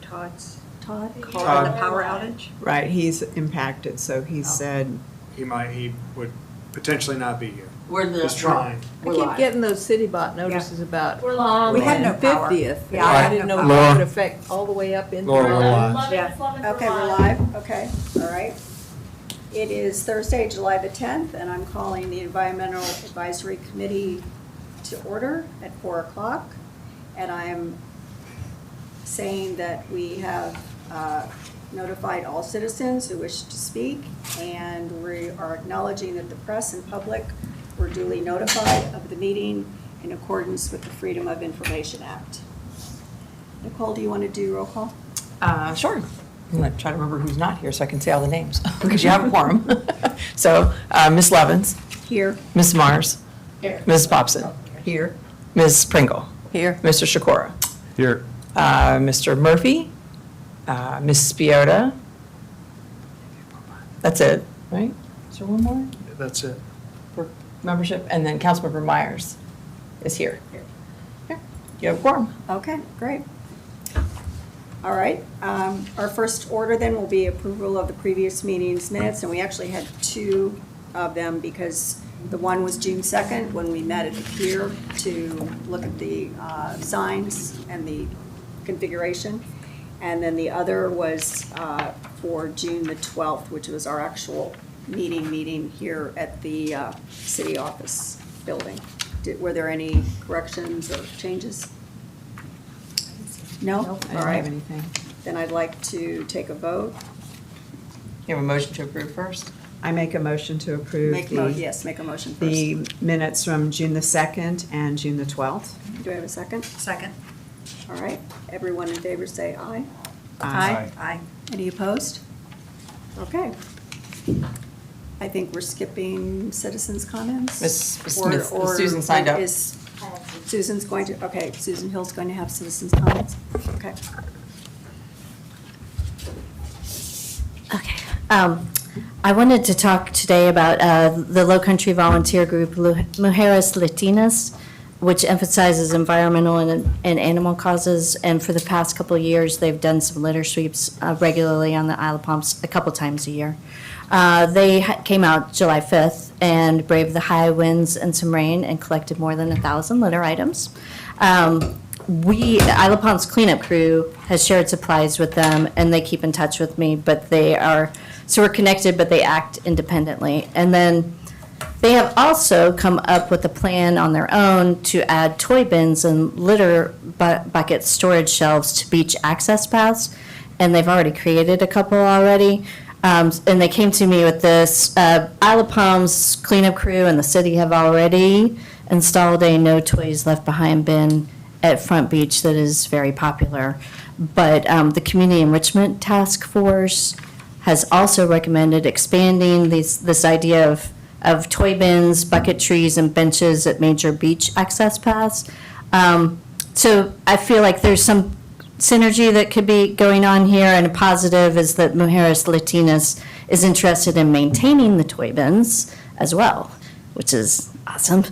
Todd Todd. called the power outage? Right, he's impacted, so he said, He would potentially not be here. We're He's trying. I keep getting those city bot notices about. We're live. We have no power. 50th. Yeah, I I didn't know have if no that power. would affect all the way up into. Laura, we're live. 11, Yeah. 11, Okay, we're live, okay, all right. It is Thursday, July the 10th, and I'm calling the Environmental Advisory Committee to order at 4 o'clock. And I'm saying that we have notified all citizens who wish to speak, and we are acknowledging that the press and public were duly notified of the meeting in accordance with the Freedom of Information Act. Nicole, do you want to do roll call? Sure. I'm going to try to remember who's not here so I can say all the names, because you have a quorum. So, Ms. Levens, Here. Ms. Mars, Ms. Popson, Here. Ms. Pringle, Here. Mr. Shakora, Here. Mr. Murphy, Ms. Spiota. That's it, right? Is there one more That's it. for membership? And then Councilmember Myers is here. Here. You have a quorum. Okay, great. All right, our first order then will be approval of the previous meeting's minutes, and we actually had two of them because the one was June 2nd, when we met at the pier to look at the signs and the configuration. And then the other was for June the 12th, which was our actual meeting here at the city office building. Were there any corrections or changes? No? I All didn't have right. anything. Then I'd like to take a vote. You have a motion to approve first? I make a motion to approve Yes, make a motion first. the minutes from June the 2nd and June the 12th. Do I have a second? Second. All right, everyone in favor say aye. Aye. Aye. Any opposed? Okay. I think we're skipping citizens' comments. Ms. Or- Smith- or Susan signed up. is Susan's going to, okay, Susan Hill's going to have citizens' comments? Okay. Okay. I wanted to talk today about the Low Country Volunteer Group, Mujeres Latinas, which emphasizes environmental and animal causes. And for the past couple of years, they've done some litter sweeps regularly on the Isle of Palms, a couple times a year. They came out July 5th and braved the high winds and some rain and collected more than 1,000 litter items. The Isle of Palms cleanup crew has shared supplies with them, and they keep in touch with me, but so we're connected, but they act independently. And then they have also come up with a plan on their own to add toy bins and litter bucket storage shelves to beach access paths, and they've already created a couple already. And they came to me with this. Isle of Palms cleanup crew and the city have already installed a no toys left behind bin at Front Beach that is very popular. But the Community Enrichment Task Force has also recommended expanding this idea of toy bins, bucket trees, and benches at major beach access paths. So I feel like there's some synergy that could be going on here, and a positive is that Mujeres Latinas is interested in maintaining the toy bins as well, which is awesome.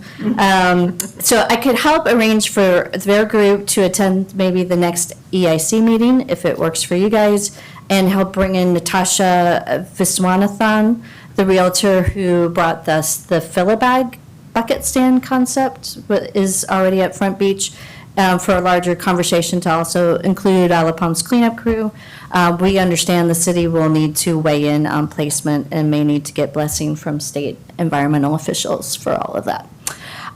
So I could help arrange for their group to attend maybe the next EIC meeting, if it works for you guys, and help bring in Natasha Viswanathan, the realtor who brought us the fill-a-bag bucket stand concept, but is already at Front Beach, for a larger conversation to also include Isle of Palms cleanup crew. We understand the city will need to weigh in on placement and may need to get blessing from state environmental officials for all of that.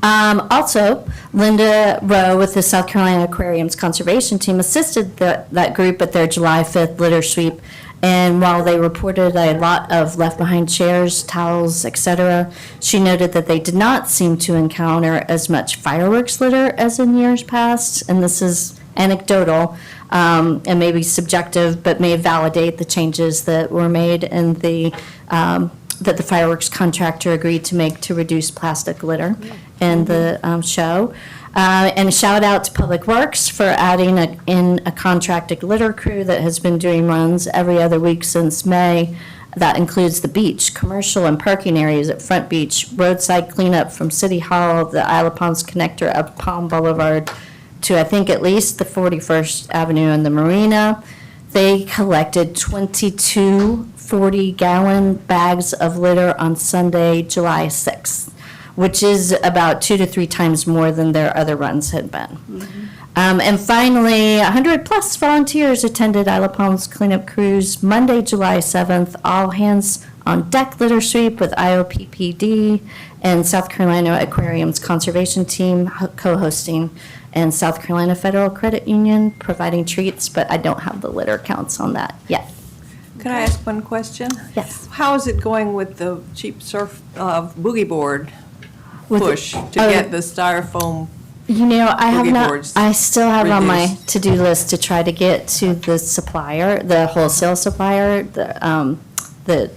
Also, Linda Rowe with the South Carolina Aquariums Conservation Team assisted that group at their July 5th litter sweep. And while they reported a lot of left behind chairs, towels, etc., she noted that they did not seem to encounter as much fireworks litter as in years past. And this is anecdotal and maybe subjective, but may validate the changes that were made and that the fireworks contractor agreed to make to reduce plastic litter in the show. And a shout out to Public Works for adding in a contracted litter crew that has been doing runs every other week since May that includes the beach, commercial and parking areas at Front Beach, roadside cleanup from City Hall, the Isle of Palms connector up Palm Boulevard to, I think, at least the 41st Avenue and the Marina. They collected 22 40-gallon bags of litter on Sunday, July 6th, which is about 2 to 3 times more than their other runs had been. And finally, 100-plus volunteers attended Isle of Palms cleanup cruise Monday, July 7th, all hands on deck litter sweep with IOPPD and South Carolina Aquarium's conservation team co-hosting, and South Carolina Federal Credit Union providing treats, but I don't have the litter counts on that yet. Can I ask one question? Yes. How is it going with the cheap surf boogie board With the- push to oh, get the styrofoam? You know, I have Boogie not, boards I still have on my reduced. to-do list to try to get to the supplier, the wholesale supplier, to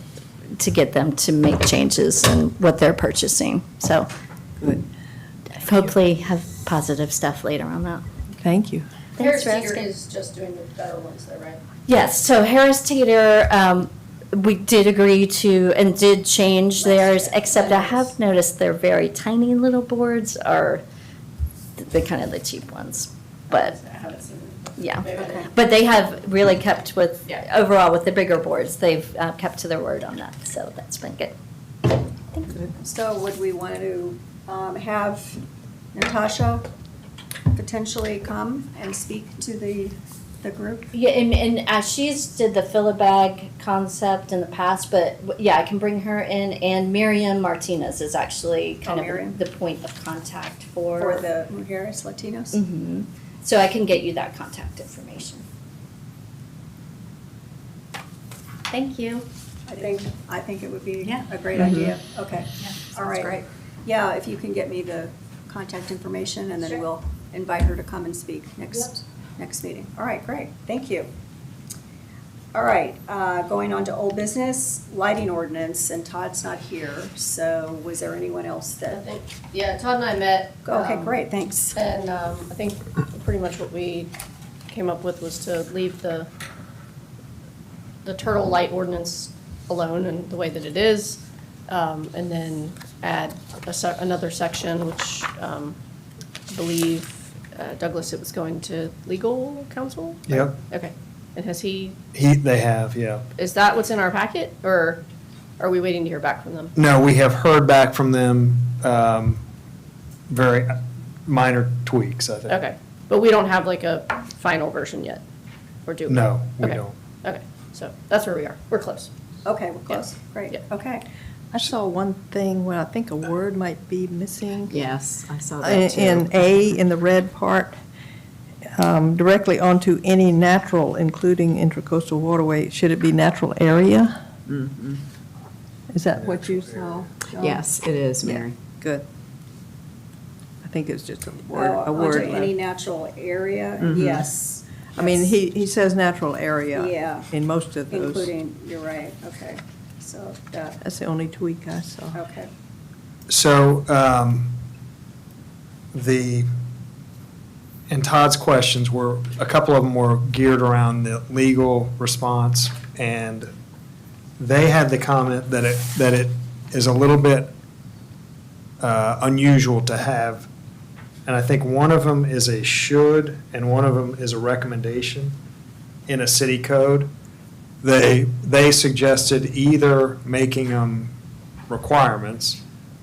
get them to make changes in what they're purchasing. So Good. hopefully have positive stuff later on that. Thank you. Thanks for asking. is just doing the better ones though, right? Yes, so Harris Teeter, we did agree to, and did change theirs, except I have noticed their very tiny little boards are the kind of the cheap ones. But, I haven't seen it. yeah. Okay. But they have really kept with, Yeah. overall with the bigger boards, they've kept to their word on that, so that's been good. So would we want to have Natasha potentially come and speak to the group? Yeah, and she's did the fill-a-bag concept in the past, but yeah, I can bring her in, and Miriam Martinez is actually kind Miriam. of the point of contact for. For the Mujeres Latinos? Mhm. So I can get you that contact information. Thank you. I think it would be Yeah. a great idea. Okay. All sounds right. great. Yeah, if you can get me the contact information, and then Sure. we'll invite her to come and speak next meeting. All right, great. Thank you. All right, going on to old business, lighting ordinance, and Todd's not here, so was there anyone else I that? think, yeah, Todd and I met. Okay, great. great, thanks. And I think pretty much what we came up with was to leave the turtle light ordinance alone and the way that it is, and then add another section, which I believe, Douglas, it was going to legal counsel? Yep. Okay. And has he, They have, yeah. is that what's in our packet, or are we waiting to hear back from them? No, we have heard back from them, very minor tweaks, I think. Okay, but we don't have like a final version yet, or do we? No, we Okay. don't. Okay, so that's where we are. We're close. Okay, we're close. Great, Yeah. okay. I saw one thing where I think a word might be missing. Yes, I saw that too. In A, in the red part, directly onto any natural, including intracoastal waterway, should it be natural area? Mhm. Is that what you Natural area. saw? John? Yes, it is, Mary. Good. I think it's just a Oh, word, a word. onto any natural area, Mhm. yes. I mean, That's- he says natural area. Yeah. In most of those. Including, you're right, okay. So that, That's the only tweak I saw. okay. So, and Todd's questions were, a couple of them were geared around the legal response, and they had the comment that it is a little bit unusual to have, and I think one of them is a should, and one of them is a recommendation in a city code. They suggested either making them requirements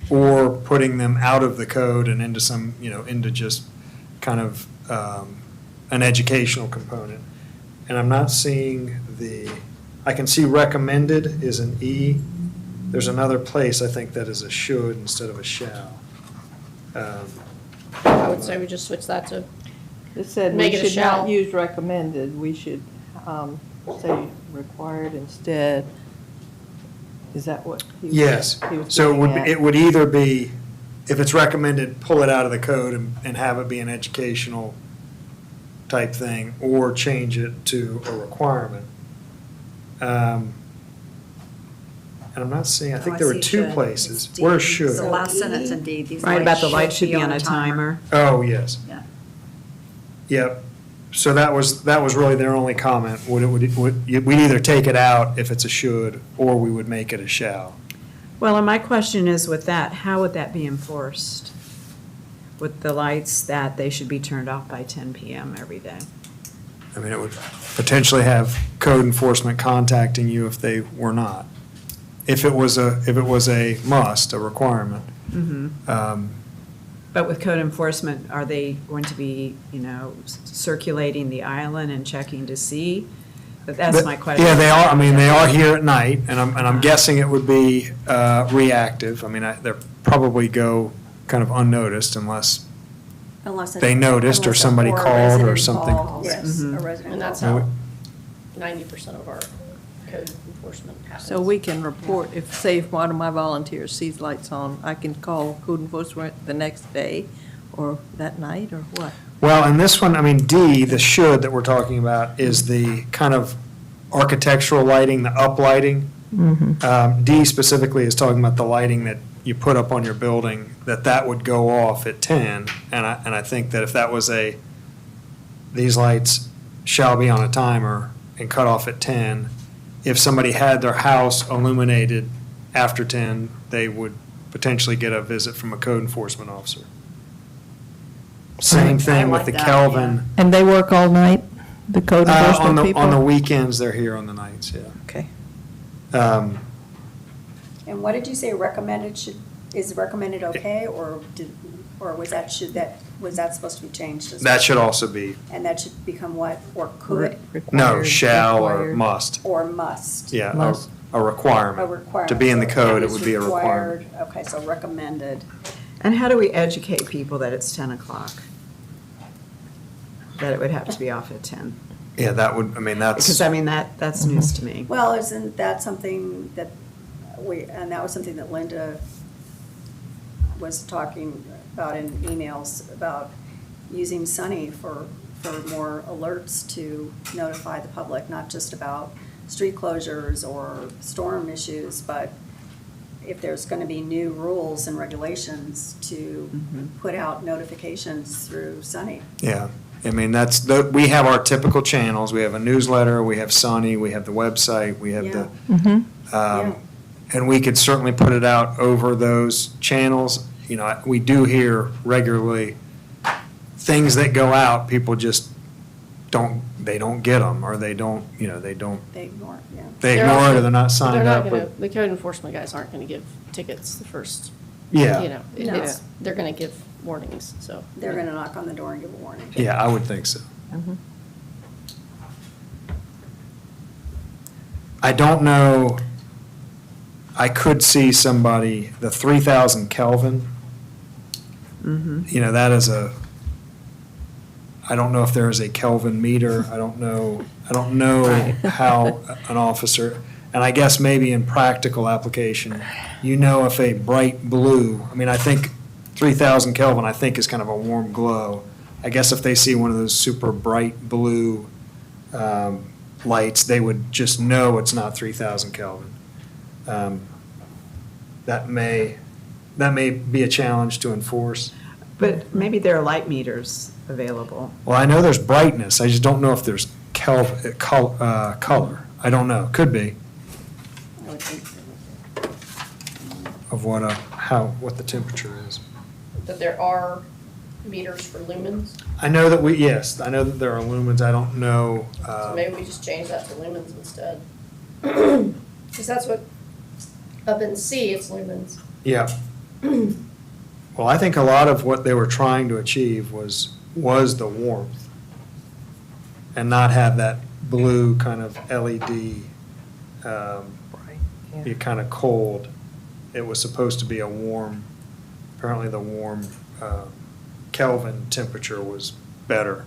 or putting them out of the code and into some, into just kind of an educational component. And I'm not seeing I can see recommended is an E. There's another place, I think, that is a should instead of a shall. I would say we just switch that to, It said we Make it a should not shall. use recommended, we should say required instead. Is that what he was? Yes, he was so getting at? it would either be, if it's recommended, pull it out of the code and have it be an educational type thing, or change it to a requirement. And I'm not seeing, I think Oh, there were see two should. places. It's D. Where's should? The last sentence in D. These Right about the light lights should be on a timer. Oh, yes. Yeah. Yep. So that was really their only comment. We'd either take it out if it's a should, or we would make it a shall. Well, and my question is with that, how would that be enforced? With the lights that they should be turned off by 10 PM every day? I mean, it would potentially have code enforcement contacting you if they were not. If it was a must, a requirement. But with code enforcement, are they going to be, circulating the island and checking to see? But that's my question. Yeah, they are, I mean, they are here at night, and I'm guessing it would be reactive. I mean, they'll probably go kind of unnoticed unless they noticed or somebody called or something. Yes, a resident. And that's called. how 90% of our code enforcement happens. So we can report, if one of my volunteers sees lights on, I can call code enforcement the next day or that night or what? Well, and this one, I mean, D, the should that we're talking about, is the kind of architectural lighting, the uplighting. D specifically is talking about the lighting that you put up on your building, that would go off at 10. And I think that if that was these lights shall be on a timer and cut off at 10, if somebody had their house illuminated after 10, they would potentially get a visit from a code enforcement officer. Same thing with the Kelvin. And they work all night, the code enforcement people? On the weekends, they're here on the nights, yeah. Okay. And what did you say recommended is recommended okay, or was that supposed to be changed as well? That should also be, And that should become what, or could, no, Required, shall or required. must. or must? Yeah, Must. a requirement. A requirement. To be in the So code, it is would be a requirement. required. Okay, so recommended. And how do we educate people that it's 10 o'clock? That it would have to be off at 10? Yeah, that would, I mean, Because, that's news to me. Well, isn't that something that and that was something that Linda was talking about in emails, about using Sunny for more alerts to notify the public, not just about street closures or storm issues, but if there's going to be new rules and regulations to put out notifications through Sunny. Yeah, I mean, we have our typical channels. We have a newsletter, we have Sunny, we have the website, we have the, Yeah. and we could certainly put it out over those channels. We do hear regularly things that go out, people just don't get them, or they don't, they don't, They ignore it, yeah. they ignore it, or they're not They're signed not up. gonna, or- the code enforcement guys aren't gonna give tickets the first, Yeah, they're gonna give warnings, so. They're going to knock on the door and give a warning. yeah, I would think so. I don't know, I could see somebody, the 3,000 Kelvin, that is I don't know if there is a Kelvin meter, I don't know how an officer, and I guess maybe in practical application, if a bright blue, I mean, I think 3,000 Kelvin, I think, is kind of a warm glow. I guess if they see one of those super bright blue lights, they would just know it's not 3,000 Kelvin. That may be a challenge to enforce. But maybe there are light meters available. Well, I know there's brightness, I just don't know if there's color. I don't know, could be, I would think so. of what the temperature is. But there are meters for lumens, I know that I know that there are lumens, I don't know. so maybe we just change that to lumens instead. Because that's what, up in C, it's lumens. Yeah. Well, I think a lot of what they were trying to achieve was the warmth and not have that blue kind of LED, be kind of cold. It was supposed to be a warm, apparently the warm Kelvin temperature was better.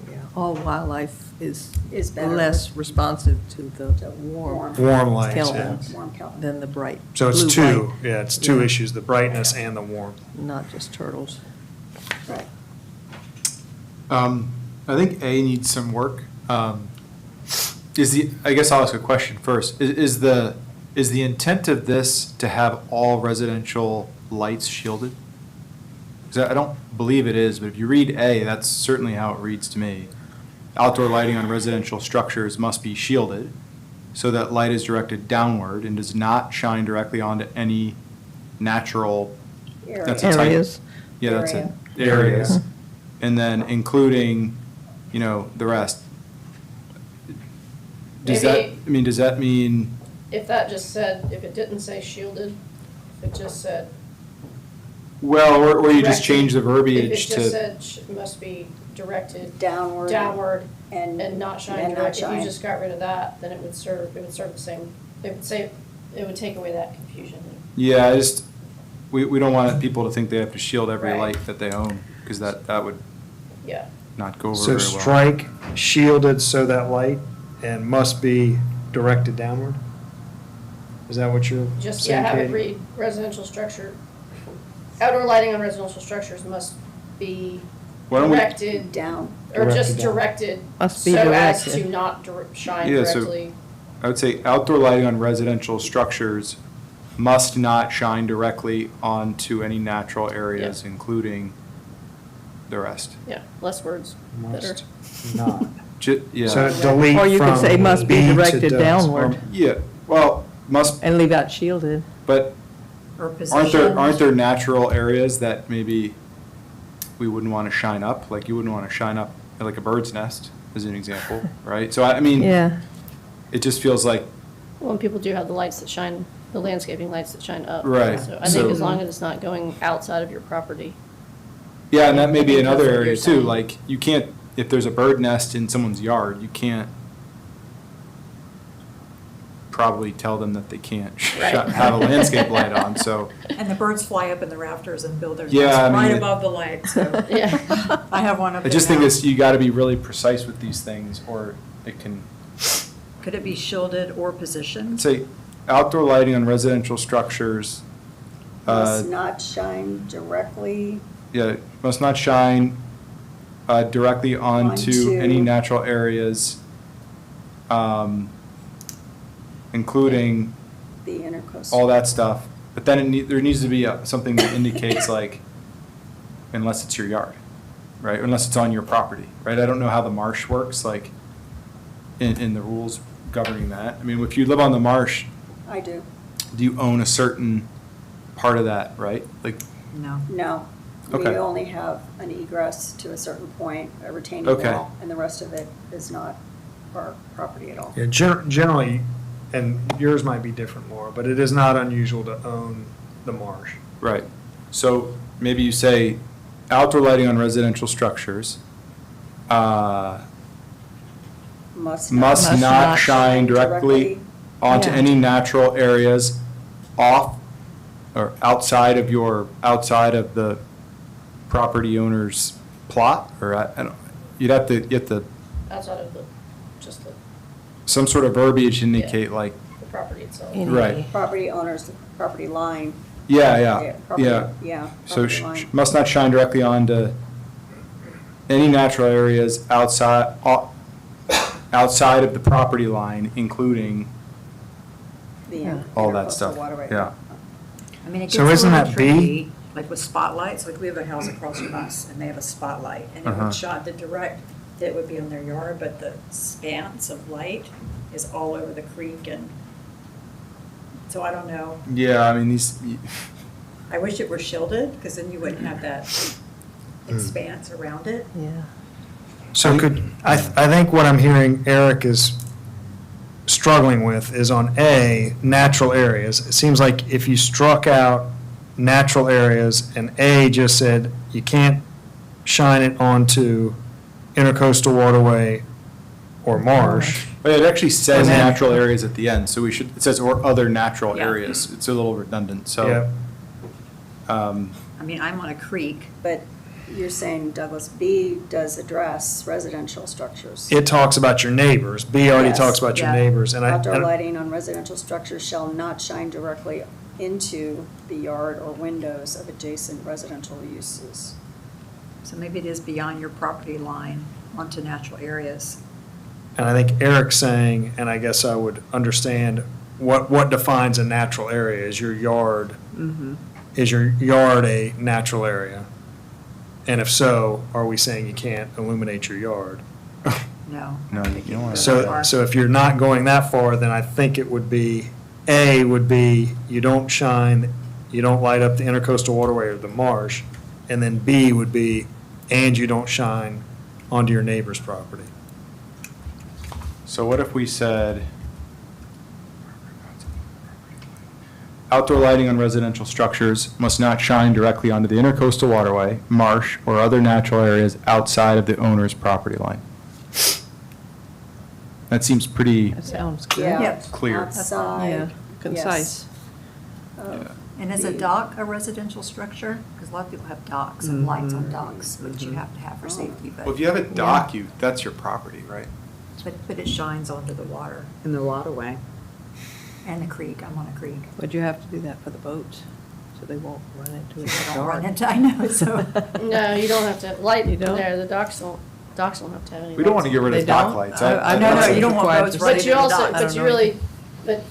Yeah, all wildlife is better. less responsive to the warm Warm lights, yeah. Kelvin Warm Kelvin. than the bright So it's blue two, light, yeah, it's two Yeah. issues, the brightness and the warmth. not just turtles. Right. I think A needs some work. I guess I'll ask a question first. Is the intent of this to have all residential lights shielded? Because I don't believe it is, but if you read A, that's certainly how it reads to me. outdoor lighting on residential structures must be shielded so that light is directed downward and does not shine directly onto any natural, that's a type. Areas. Yeah, that's it, Area. areas. And then including, the rest. Does that, Maybe- does that mean, If that just said, if it didn't say shielded, if it just said. well, or you just directed- change the If verbiage it just to, said must be directed Downward. downward And. and not shine and not direct, if you shine. just got rid of that, then it would serve the same, it would take away that confusion. yeah, we don't want people to think they have to shield every Right. light that they own, because that would Yeah, not go over So very well. strike shielded so that light and must be directed downward? Is that what you're just, saying, have it Katie? read residential structure, outdoor lighting on residential structures must be Why don't we- directed, Down. or just Directed down. directed, Must be so as directed. to not shine Yeah, so- directly. I would say outdoor lighting on residential structures must not shine directly onto any natural areas, including the rest. Yeah, less words, better. Must not. Yeah. So delete Or you could from say must be B to directed does. downward Yeah, well, must, and leave out shielded. but Or aren't position. there natural areas that maybe we wouldn't want to shine up? Like you wouldn't want to shine up like a bird's nest, as an example, right? So I mean, Yeah. it just feels like, Well, and people do have the lights that shine, the landscaping lights that shine up. Right, So I think so- as long as it's not going outside of your property. yeah, and that may I be think in that's other what you're areas too, saying. like you can't, if there's a bird nest in someone's yard, you can't probably tell them that they can't Right. have a landscape light on, so. And the birds fly up in the rafters and build their Yeah, nests I mean, right it- above the light, so. Yeah. I have one up I there just think now. it's, you gotta be really precise with these things, or it can, Could it be shielded or positioned? say, outdoor lighting on residential structures, Must not shine directly. yeah, must not shine directly onto any Onto- natural areas, including The intercoastal. all that stuff. But then there needs to be something that indicates like, unless it's your yard, right? Unless it's on your property, right? I don't know how the marsh works, like, in the rules governing that. I mean, if you live on the marsh, I do. do you own a certain part of that, right? Like, No. No. We Okay. only have an egress to a certain point, a retaining Okay. wall, and the rest of it is not our property at all. Yeah, generally, and yours might be different, Laura, but it is not unusual to own the marsh. right. So maybe you say outdoor lighting on residential structures, Must must Must not not shine directly onto Yeah. any natural areas off or outside of the property owner's plot, or I don't, you'd have to get Outside of just the some sort of verbiage to indicate like, property itself. Any- right, Property owners, the property line. yeah, property- yeah. Yeah. So property line. must not shine directly onto any natural areas outside of the property line, including The all that intercoastal stuff, waterway. yeah. I mean, it gets So a isn't little that B? tricky, like with spotlights, like we have a house across from us, and they have a spotlight, and it Uh-huh. would shine the direct, that would be on their yard, but the expanse of light is all over the creek, and so I don't know. Yeah, I mean, I wish it were shielded, because then you wouldn't have that expanse around it. Yeah. So I think what I'm hearing Eric is struggling with is on A, natural areas. It seems like if you struck out natural areas and A just said you can't shine it onto intercoastal waterway or marsh. but it actually says And then- natural areas at the end, so it says or other natural Yeah. areas. It's a little redundant, so. Yeah. I mean, I'm on a creek, But you're saying Douglas B does address residential structures. It talks about your neighbors. B already Yes. talks about your Yeah. neighbors. And Outdoor lighting on residential structures shall not shine directly into the yard or windows of adjacent residential uses. so maybe it is beyond your property line onto natural areas. And I think Eric's saying, and I guess I would understand, what defines a natural area? Is your yard, is your yard a natural area? And if so, are we saying you can't illuminate your yard? No. No, you don't want to. So if you're not going that far, then I think it would be, A would be, you don't shine, you don't light up the intercoastal waterway or the marsh, and then B would be, and you don't shine onto your neighbor's property. So what if we said, outdoor lighting on residential structures must not shine directly onto the intercoastal waterway, marsh, or other natural areas outside of the owner's property line? That seems pretty, That sounds good. Yeah. Clear. Outside. Yeah, concise. Yes. And is a dock a residential structure? Because a lot of people have docks and lights on docks, which you have to have for safety, well, if you have a dock, that's your property, right? but it shines onto the water In the waterway. and the creek. I'm on a creek. But you have to do that for the boats, so they won't run into it. I don't run into, I know, so. No, you don't have to, light, You don't? there, the docks don't have to have any We don't want to lights. get rid They of dock don't? lights. I No, know no, you it's don't want required boats to- right But into you the also, dock. but you really, but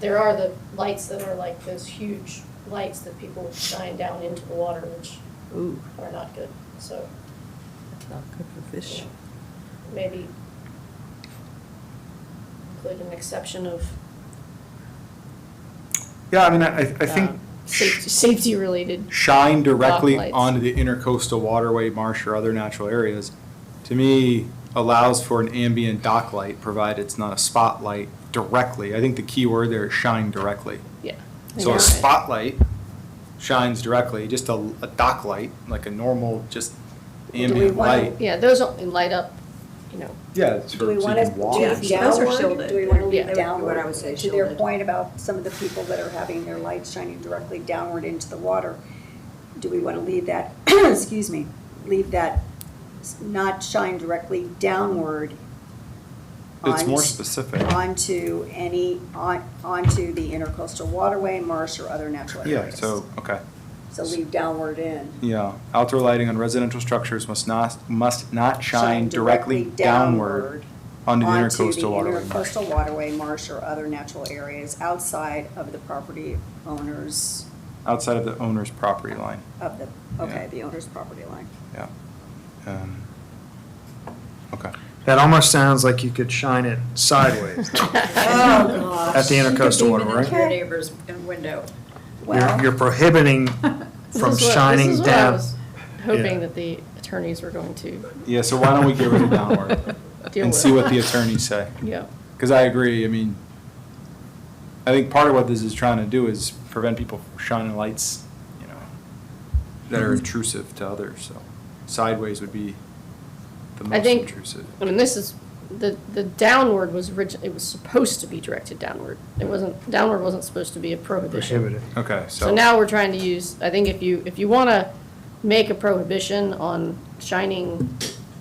there are the lights that are like those huge lights that people shine down into the water, which Ooh, are not good. So that's not good for fish. maybe include an exception of Yeah, I mean, I think safety related. shine directly Dock lights. onto the intercoastal waterway, marsh, or other natural areas, to me, allows for an ambient dock light, provided it's not a spotlight directly. I think the key word there is shine directly. Yeah. So You're a right. spotlight shines directly, just a dock light, like a normal, just ambient wanna- light. Yeah, those only light up, you know, Yeah, it's Do for, we so want you to can walk. leave Those are downward? shielded. Do we want to Yeah. leave That would be downward? what I would say, To their shielded. point about some of the people that are having their lights shining directly downward into the water, do we want to leave that, excuse me, leave that not shine directly downward? It's more on- specific. Onto the intercoastal waterway, marsh, or other natural areas. Yeah, so, okay. So leave downward in. Yeah, outdoor lighting on residential structures must not shine directly downward onto the intercoastal waterway. marsh. Intercoastal waterway, marsh, or other natural areas outside of the property owners Outside of the owner's property line, of the, okay, Yeah. the owner's property line. yeah. Okay. That almost sounds like you could shine it sideways Oh, gosh. at the intercoastal water, Even right? into your neighbor's window. Well, You're prohibiting This from is what- shining This is what I down. was hoping Yeah. that the attorneys were going to Yeah, so why don't we get rid of downward deal and with. see what the attorneys say? Yeah. Because I agree, I mean, I think part of what this is trying to do is prevent people from shining lights, you know, that are intrusive to others, so sideways would be the I most think, intrusive. I mean, this is, the downward was it was supposed to be directed downward. Downward wasn't supposed to be a prohibition. Prohibited. Okay, So now we're trying to use, I think if you want to make a prohibition on shining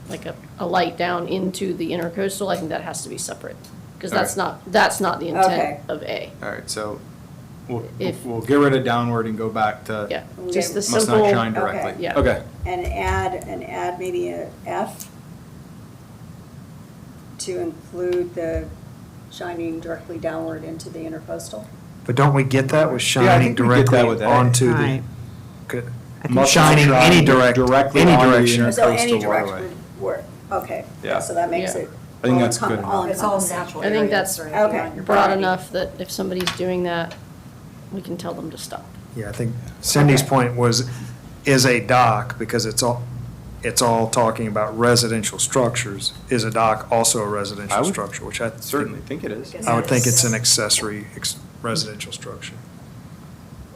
like a light down into the intercoastal, I think that has to be separate. Because that's Okay. not the Okay. intent of A. All right, so we'll If- get rid of downward and go back to Yeah, just the must simple. not shine Okay. directly. Yeah. Okay, and add maybe a F to include the shining directly downward into the intercoastal. But don't we get that with Yeah, I shining think we get that directly with A. onto the, Right. good. I think Must not shining shine any directly any onto the direction. So any Intercoastal direction waterway. would work, okay. Yeah. So that makes Yeah. it. I think all that's good all enough. It's all encompassing. natural I think areas, that's right, Okay. beyond your Broad property. enough that if somebody's doing that, we can tell them to stop. Yeah, I think Cindy's Okay. point was, is a dock, because it's all talking about residential structures, is a dock also a I residential would structure, which I certainly think it is. I would think it's an accessory residential structure.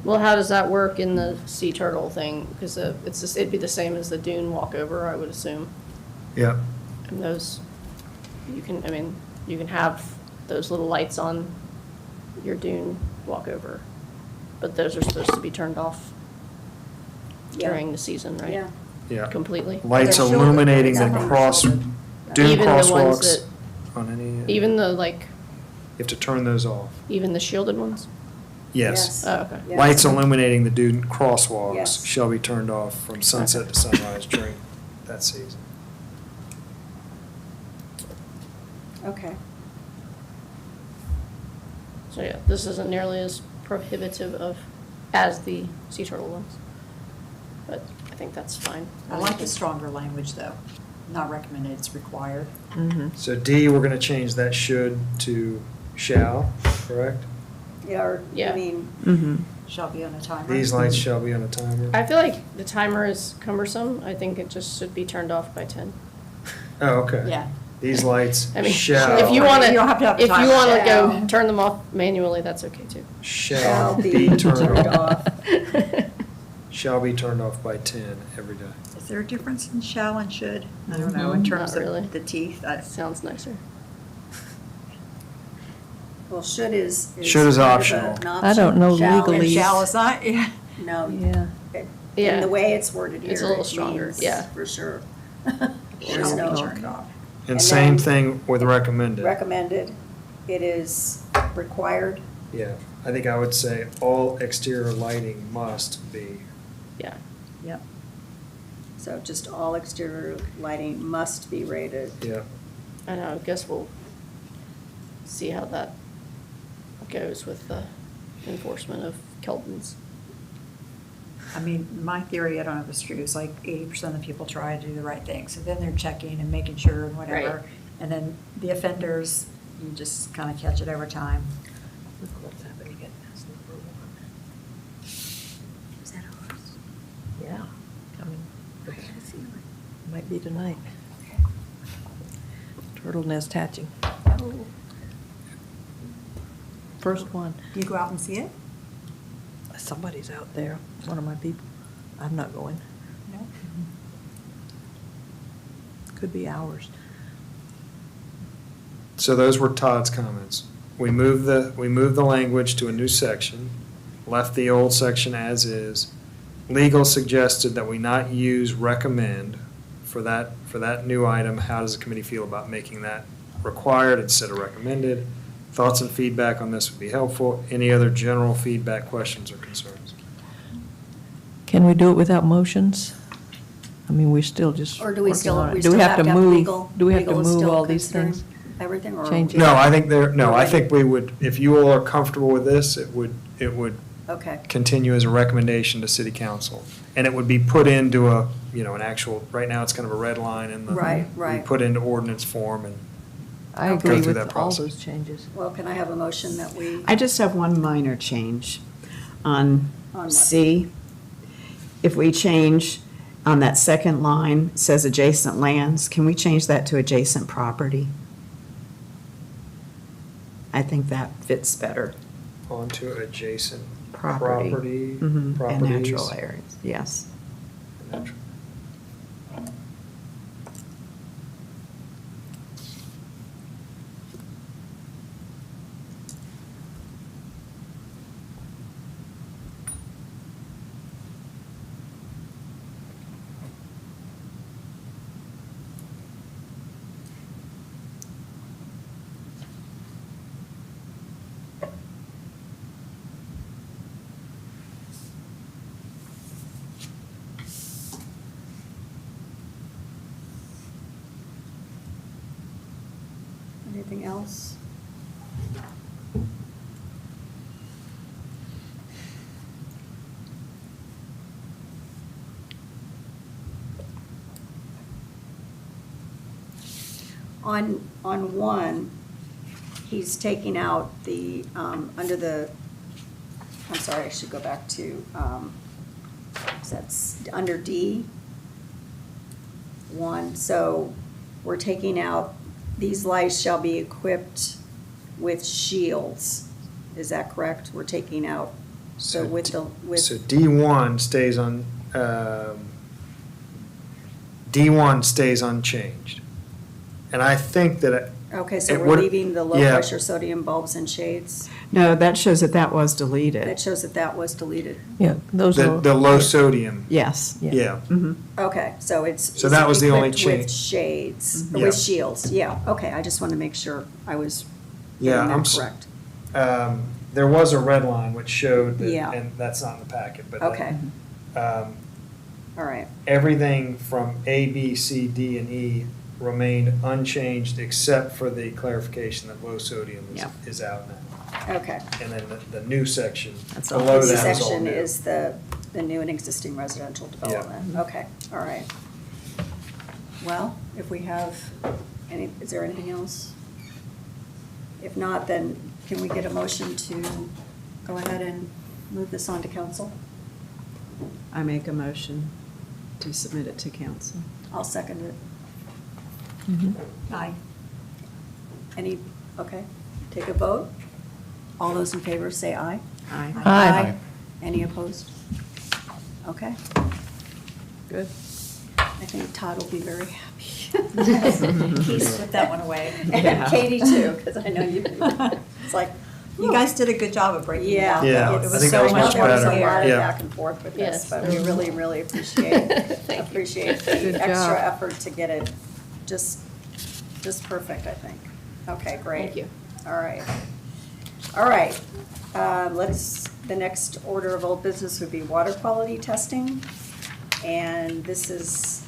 Well, how does that work in the sea turtle thing? Because it'd be the same as the dune walkover, I would assume. Yeah, And those, you can have those little lights on your dune walkover. But those are supposed to be turned off Yeah. during the season, right? Yeah. yeah. Completely? Lights They're shielded. illuminating the Definitely cross, shielded. dune Even the ones crosswalks that- on any, you Even the, like, have to turn those off. even the shielded ones? Yes. Oh, okay. Yes. Lights illuminating the dune crosswalks Yes. shall be turned off from sunset to sunrise during that season. Okay. So yeah, this isn't nearly as prohibitive as the sea turtle ones. But I think that's fine. I like the stronger language, though. not recommended, it's required. So D, we're gonna change that should to shall, correct? Yeah, or, I Yeah. mean, Mm-hmm. Shall be on a timer. These lights shall be on a timer. I feel like the timer is cumbersome. I think it just should be turned off by 10. Oh, okay. Yeah. These lights I mean, shall. if you want to, You don't have to have a if you timer. want to Shall. go turn them off manually, that's okay too. Shall be turned off. Shall be turned off by 10 every day. Is there a difference in shall and should? I don't know, in terms Not really. of the teeth. Sounds nicer. well, should is. Should is kind of optional. an I don't know Shall legally. And is- shall is not, yeah. No. Yeah. In Yeah. the way it's worded here. It's a little it stronger, means yeah. For sure. Shall There's be no turned off. And And same then- thing with recommended. recommended. It is required. Yeah, I think I would say all exterior lighting must be. Yeah. Yep. So just all exterior lighting must be rated. Yeah. I know, I guess we'll see how that goes with the enforcement of Kelton's. I mean, my theory, I don't know if it's true, is like 80% of the people try to do the right thing. So then they're checking and making sure and whatever. Right. And then the offenders, you just kind of catch it over time. Look what's happening at Nest number 1. Is that ours? Yeah, coming. Might be tonight. Turtle nest hatching. First one. Do you go out and see it? Somebody's out there, one of my people. I'm not going. No. Could be hours. So those were Todd's comments. We moved the language to a new section, left the old section as is. Legal suggested that we not use recommend for that new item. How does the committee feel about making that required instead of recommended? Thoughts and feedback on this would be helpful. Any other general feedback, questions, or concerns? Can we do it without motions? I mean, we're still just Or do we working still, on it. we Do still have to have move? legal? Do we have to legal is move still all these considering things? Everything or? Change it? No, I think I think we would, if you all are comfortable with this, it would Okay, continue as a recommendation to city council. And it would be put into an actual, right now it's kind of a red line in the. Right, We right. put into ordinance form and. I Go agree through with that all process. those changes. well, can I have a motion that we? I just have one minor change on On what? C. If we change on that second line, it says adjacent lands, can we change that to adjacent property? I think that fits better. Onto adjacent Property. property. Mhm, and properties. natural areas, yes. Natural. Anything else? On one, he's taking out the, under the, I'm sorry, I should go back to, that's under D. One, so we're taking out, these lights shall be equipped with shields. Is that correct? We're taking out, so with the, So with, D1 stays on, D1 stays unchanged. And I think that. okay, so it we're would- leaving the yeah. low-pressure sodium bulbs and shades? No, that shows that was That deleted. shows that that was deleted. Yeah, those are. The low sodium, Yes. yeah. Mhm. Okay, so it's. So that was the only equipped with change. shades, Mhm. with Yeah. shields, yeah, okay, I just want to make sure I was Yeah, getting I'm that s- correct. There was a red line which showed that, Yeah. and that's not in the packet, but. Okay, um, all right, Everything from A, B, C, D, and E remained unchanged except for the clarification that low sodium Yeah. is out now. okay. And then the new section That's all. below This that is all section new. is the new and existing residential development, okay, all right. Well, if we have is there anything else? If not, then can we get a motion to go ahead and move this on to council? I make a motion to submit it to council. I'll second it. Aye. Okay, take a vote. All those in favor say aye. Aye. Aye. Any opposed? Okay, Good. I think Todd will be very happy. He's put that one away. And Katie too, because I know you, it's like, You guys did a good job of breaking it yeah. down. Yeah, It I was think so that was much much more There was a better. lot of Yeah. back and forth with this, Yes, but there we was. really, really appreciate the Good extra job. effort to get it just perfect, I think. Okay, great. Thank you. All right. All right, the next order of old business would be water quality testing. And this is,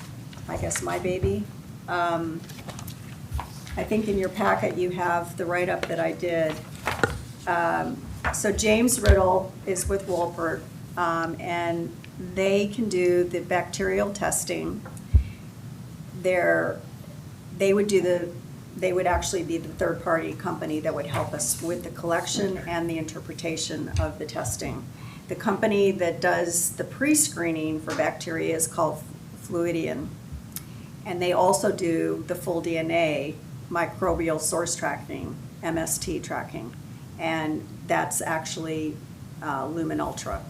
I guess, my baby. I think in your packet you have the write-up that I did. So James Riddle is with Wolpert, and they can do the bacterial testing. They would actually be the third-party company that would help us with the collection and the interpretation of the testing. The company that does the pre-screening for bacteria is called Fluidian, and they also do the full DNA microbial source tracking, MST tracking, and that's actually Lumen Ultra.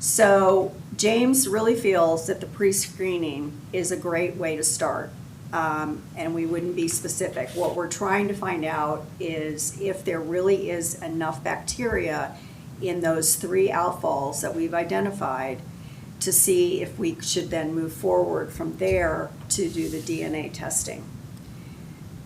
So James really feels that the pre-screening is a great way to start, and we wouldn't be specific. What we're trying to find out is if there really is enough bacteria in those 3 outfalls that we've identified to see if we should then move forward from there to do the DNA testing.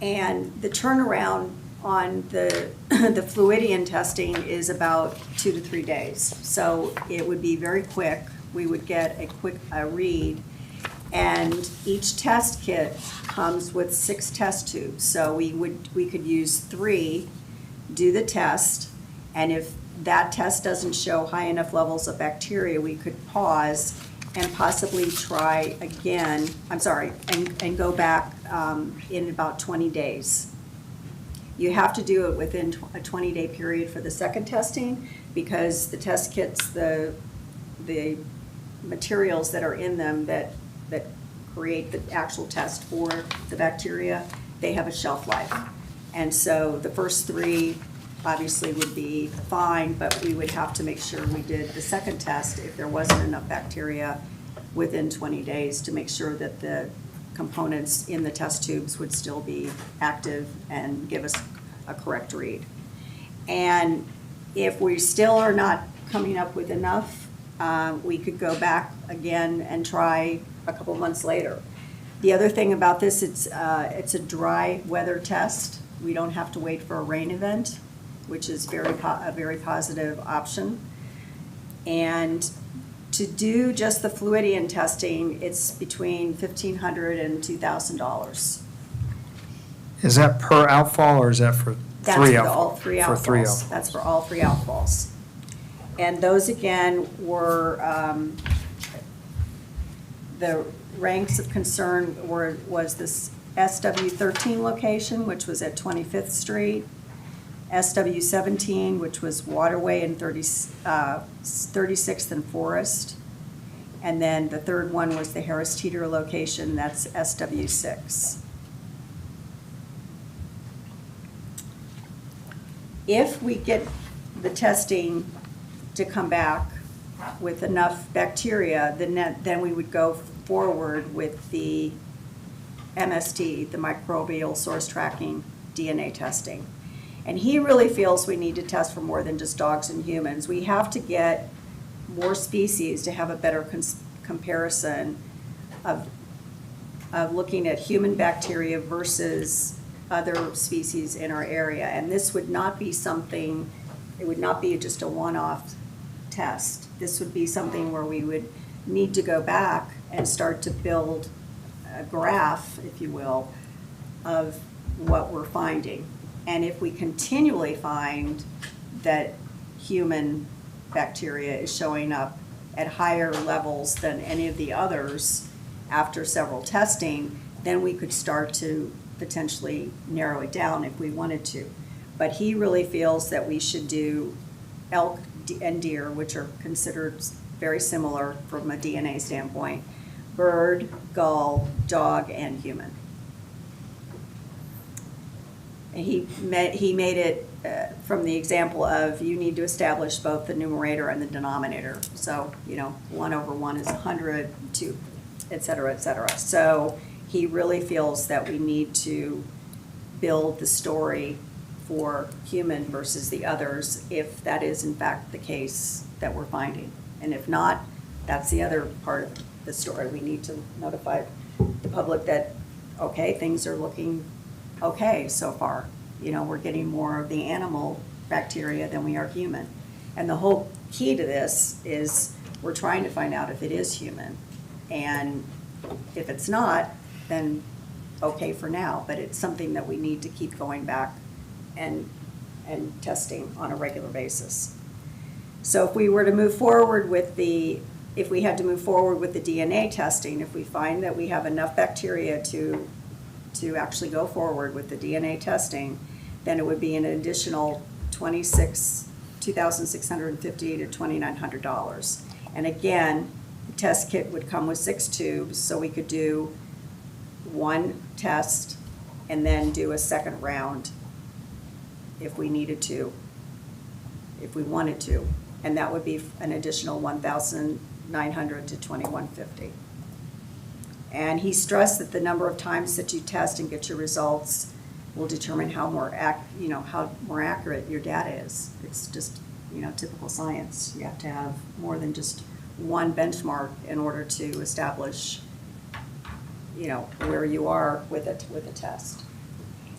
And the turnaround on the Fluidian testing is about 2 to 3 days. So it would be very quick. We would get a quick read. And each test kit comes with 6 test tubes. So we could use 3, do the test, and if that test doesn't show high enough levels of bacteria, we could pause and possibly try again, and go back in about 20 days. You have to do it within a 20-day period for the second testing, because the test kits, the materials that are in them that create the actual test for the bacteria, they have a shelf life. And so the first 3 obviously would be fine, but we would have to make sure we did the second test if there wasn't enough bacteria within 20 days to make sure that the components in the test tubes would still be active and give us a correct read. And if we still are not coming up with enough, we could go back again and try a couple months later. The other thing about this, it's a dry weather test. We don't have to wait for a rain event, which is a very positive option. And to do just the Fluidian testing, it's between $1,500 and $2,000. Is that per outfall or is that for 3 That's outfalls? for all 3 outfalls. For 3 outfalls. That's for all 3 outfalls. And those, again, were, the ranks of concern was this SW13 location, which was at 25th Street, SW17, which was Waterway and 36th and Forest, and then the third one was the Harris Teeter location, that's SW6. If we get the testing to come back with enough bacteria, then we would go forward with the MST, the microbial source tracking DNA testing. And he really feels we need to test for more than just dogs and humans. We have to get more species to have a better comparison of looking at human bacteria versus other species in our area. And this would not be something, it would not be just a one-off test. This would be something where we would need to go back and start to build a graph, if you will, of what we're finding. And if we continually find that human bacteria is showing up at higher levels than any of the others, after several testing, then we could start to potentially narrow it down if we wanted to. But he really feels that we should do elk and deer, which are considered very similar from a DNA standpoint, bird, gull, dog, and human. And he made it from the example of you need to establish both the numerator and the denominator. So, 1 over 1 is 100, 2, et cetera, et cetera. So he really feels that we need to build the story for human versus the others, if that is in fact the case that we're finding. And if not, that's the other part of the story. We need to notify the public that, okay, things are looking okay so far. We're getting more of the animal bacteria than we are human. And the whole key to this is we're trying to find out if it is human. And if it's not, then okay for now, but it's something that we need to keep going back and testing on a regular basis. So if we were to move forward with if we had to move forward with the DNA testing, if we find that we have enough bacteria to actually go forward with the DNA testing, then it would be an additional $2,650 to $2,900. And again, the test kit would come with 6 tubes, so we could do 1 test and then do a second round if we needed to, if we wanted to. And that would be an additional $1,900 to $2,150. And he stressed that the number of times that you test and get your results will determine how more accurate your data is. It's just, typical science. You have to have more than just one benchmark in order to establish, where you are with a test.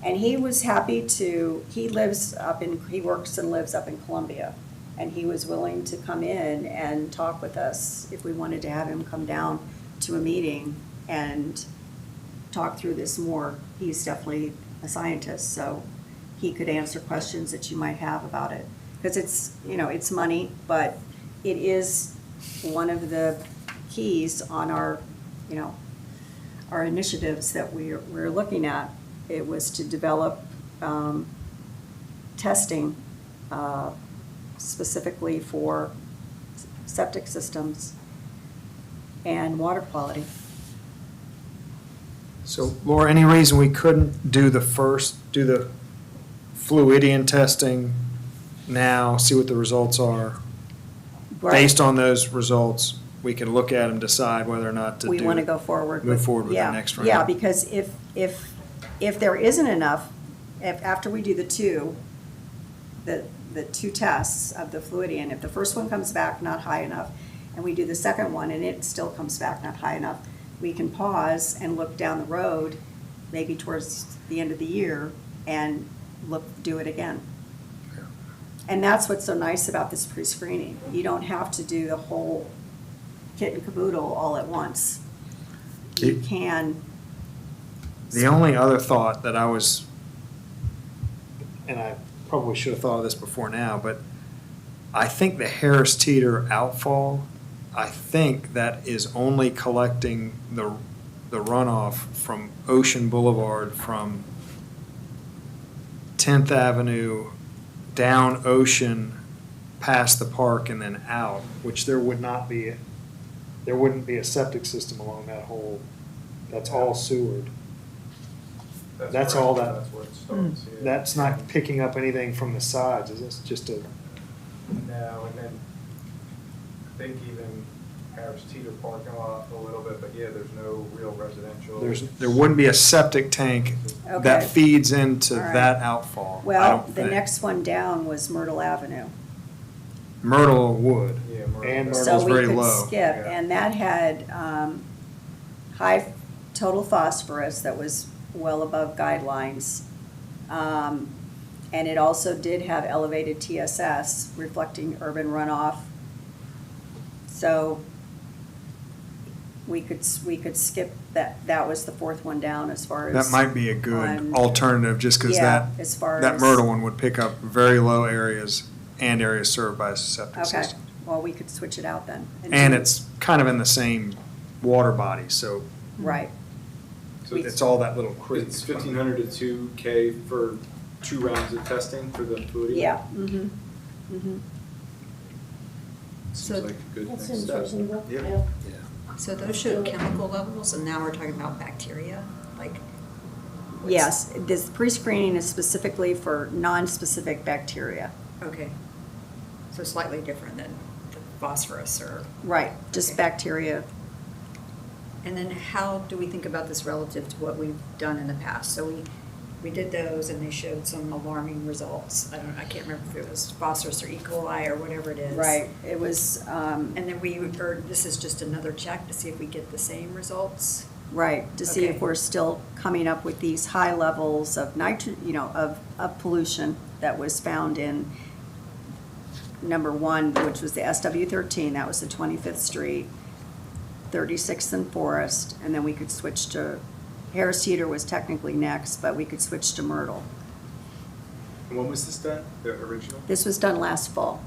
And he was happy to, he works and lives up in Columbia. And he was willing to come in and talk with us if we wanted to have him come down to a meeting and talk through this more. He's definitely a scientist, so he could answer questions that you might have about it. Because it's money, but it is one of the keys on our initiatives that we're looking at. It was to develop testing specifically for septic systems and water quality. So Laura, any reason we couldn't do the fluidian testing now, see what the results are? Based on those results, we can look at them, decide whether or not to We want to go forward. move forward with the next round. Yeah, because if there isn't enough, after we do the two tests of the fluidian, if the first one comes back not high enough, and we do the second one and it still comes back not high enough, we can pause and look down the road, maybe towards the end of the year, and do it again. And that's what's so nice about this pre-screening. You don't have to do the whole kit and caboodle all at once. You can. The only other thought that I was, and I probably should have thought of this before now, but I think the Harris Teeter outfall, I think that is only collecting the runoff from Ocean Boulevard from 10th Avenue down Ocean past the park and then out, which there wouldn't be a septic system along that whole, that's all sewered. That's all that. That's where it starts, yeah. That's not picking up anything from the sides, is this just a? No, and then I think even Harris Teeter parking lot a little bit, but yeah, there's no real residential. There wouldn't be a septic tank that Okay. feeds into All right. that outfall. I Well, don't the think. next one down was Myrtle Avenue. Myrtle would, Yeah, Myrtle. and Myrtle's So we very could low. skip, Yeah. and that had high total phosphorus that was well above guidelines. And it also did have elevated TSS, reflecting urban runoff. So we could skip that. That was the fourth one down as far as. That might be a good on- alternative, just because Yeah, as far that as- Myrtle one would pick up very low areas and areas served by a septic Okay, system. well, we could switch it out then. And do- it's kind of in the same water body, so Right. So It's all that little creek. It's 1,500 to 2K for 2 rounds of testing for the fluidity? Yeah, mm-hmm, mm-hmm. Seems like a good That next seems step. reasonable, Yeah. yeah. So those show chemical levels, and now we're talking about bacteria, like? what's- Yes, this pre-screening is specifically for non-specific bacteria. Okay. So slightly different than the phosphorus or, Right, just Okay. bacteria. and then how do we think about this relative to what we've done in the past? So we did those and they showed some alarming results. I can't remember if it was phosphorus or E. coli or whatever it is. Right, it was, And then this is just another check to see if we get the same results? right, to see if Okay. we're still coming up with these high levels of of pollution that was found in number 1, which was the SW13, that was the 25th Street, 36th and Forest, and then we could switch to, Harris Teeter was technically next, but we could switch to Myrtle. And when was this done, the original? This was done last fall.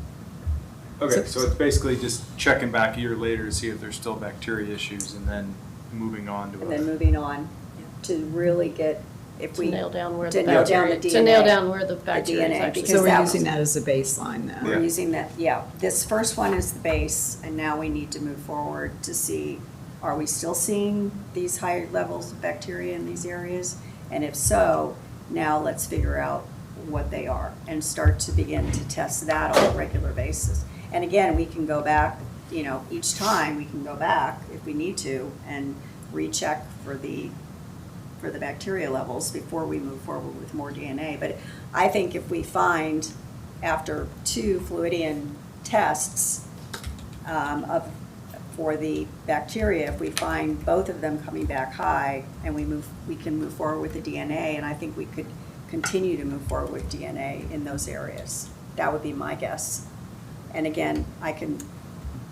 Okay, so it's basically just checking back a year later to see if there's still bacteria issues and then moving on to And then a. moving on to really get, if To we. nail down where to the nail down bacteria, the to nail DNA. down where the bacteria is DNA, actually. because So we're that using was- that as a baseline then? We're Yeah. using that, yeah. This first one is the base, and now we need to move forward to see, are we still seeing these high levels of bacteria in these areas? And if so, now let's figure out what they are and start to begin to test that on a regular basis. And again, we can go back, each time, we can go back if we need to and recheck for the bacteria levels before we move forward with more DNA. But I think if we find, after 2 Fluidian tests for the bacteria, if we find both of them coming back high and we can move forward with the DNA, and I think we could continue to move forward with DNA in those areas. That would be my guess. And again, I can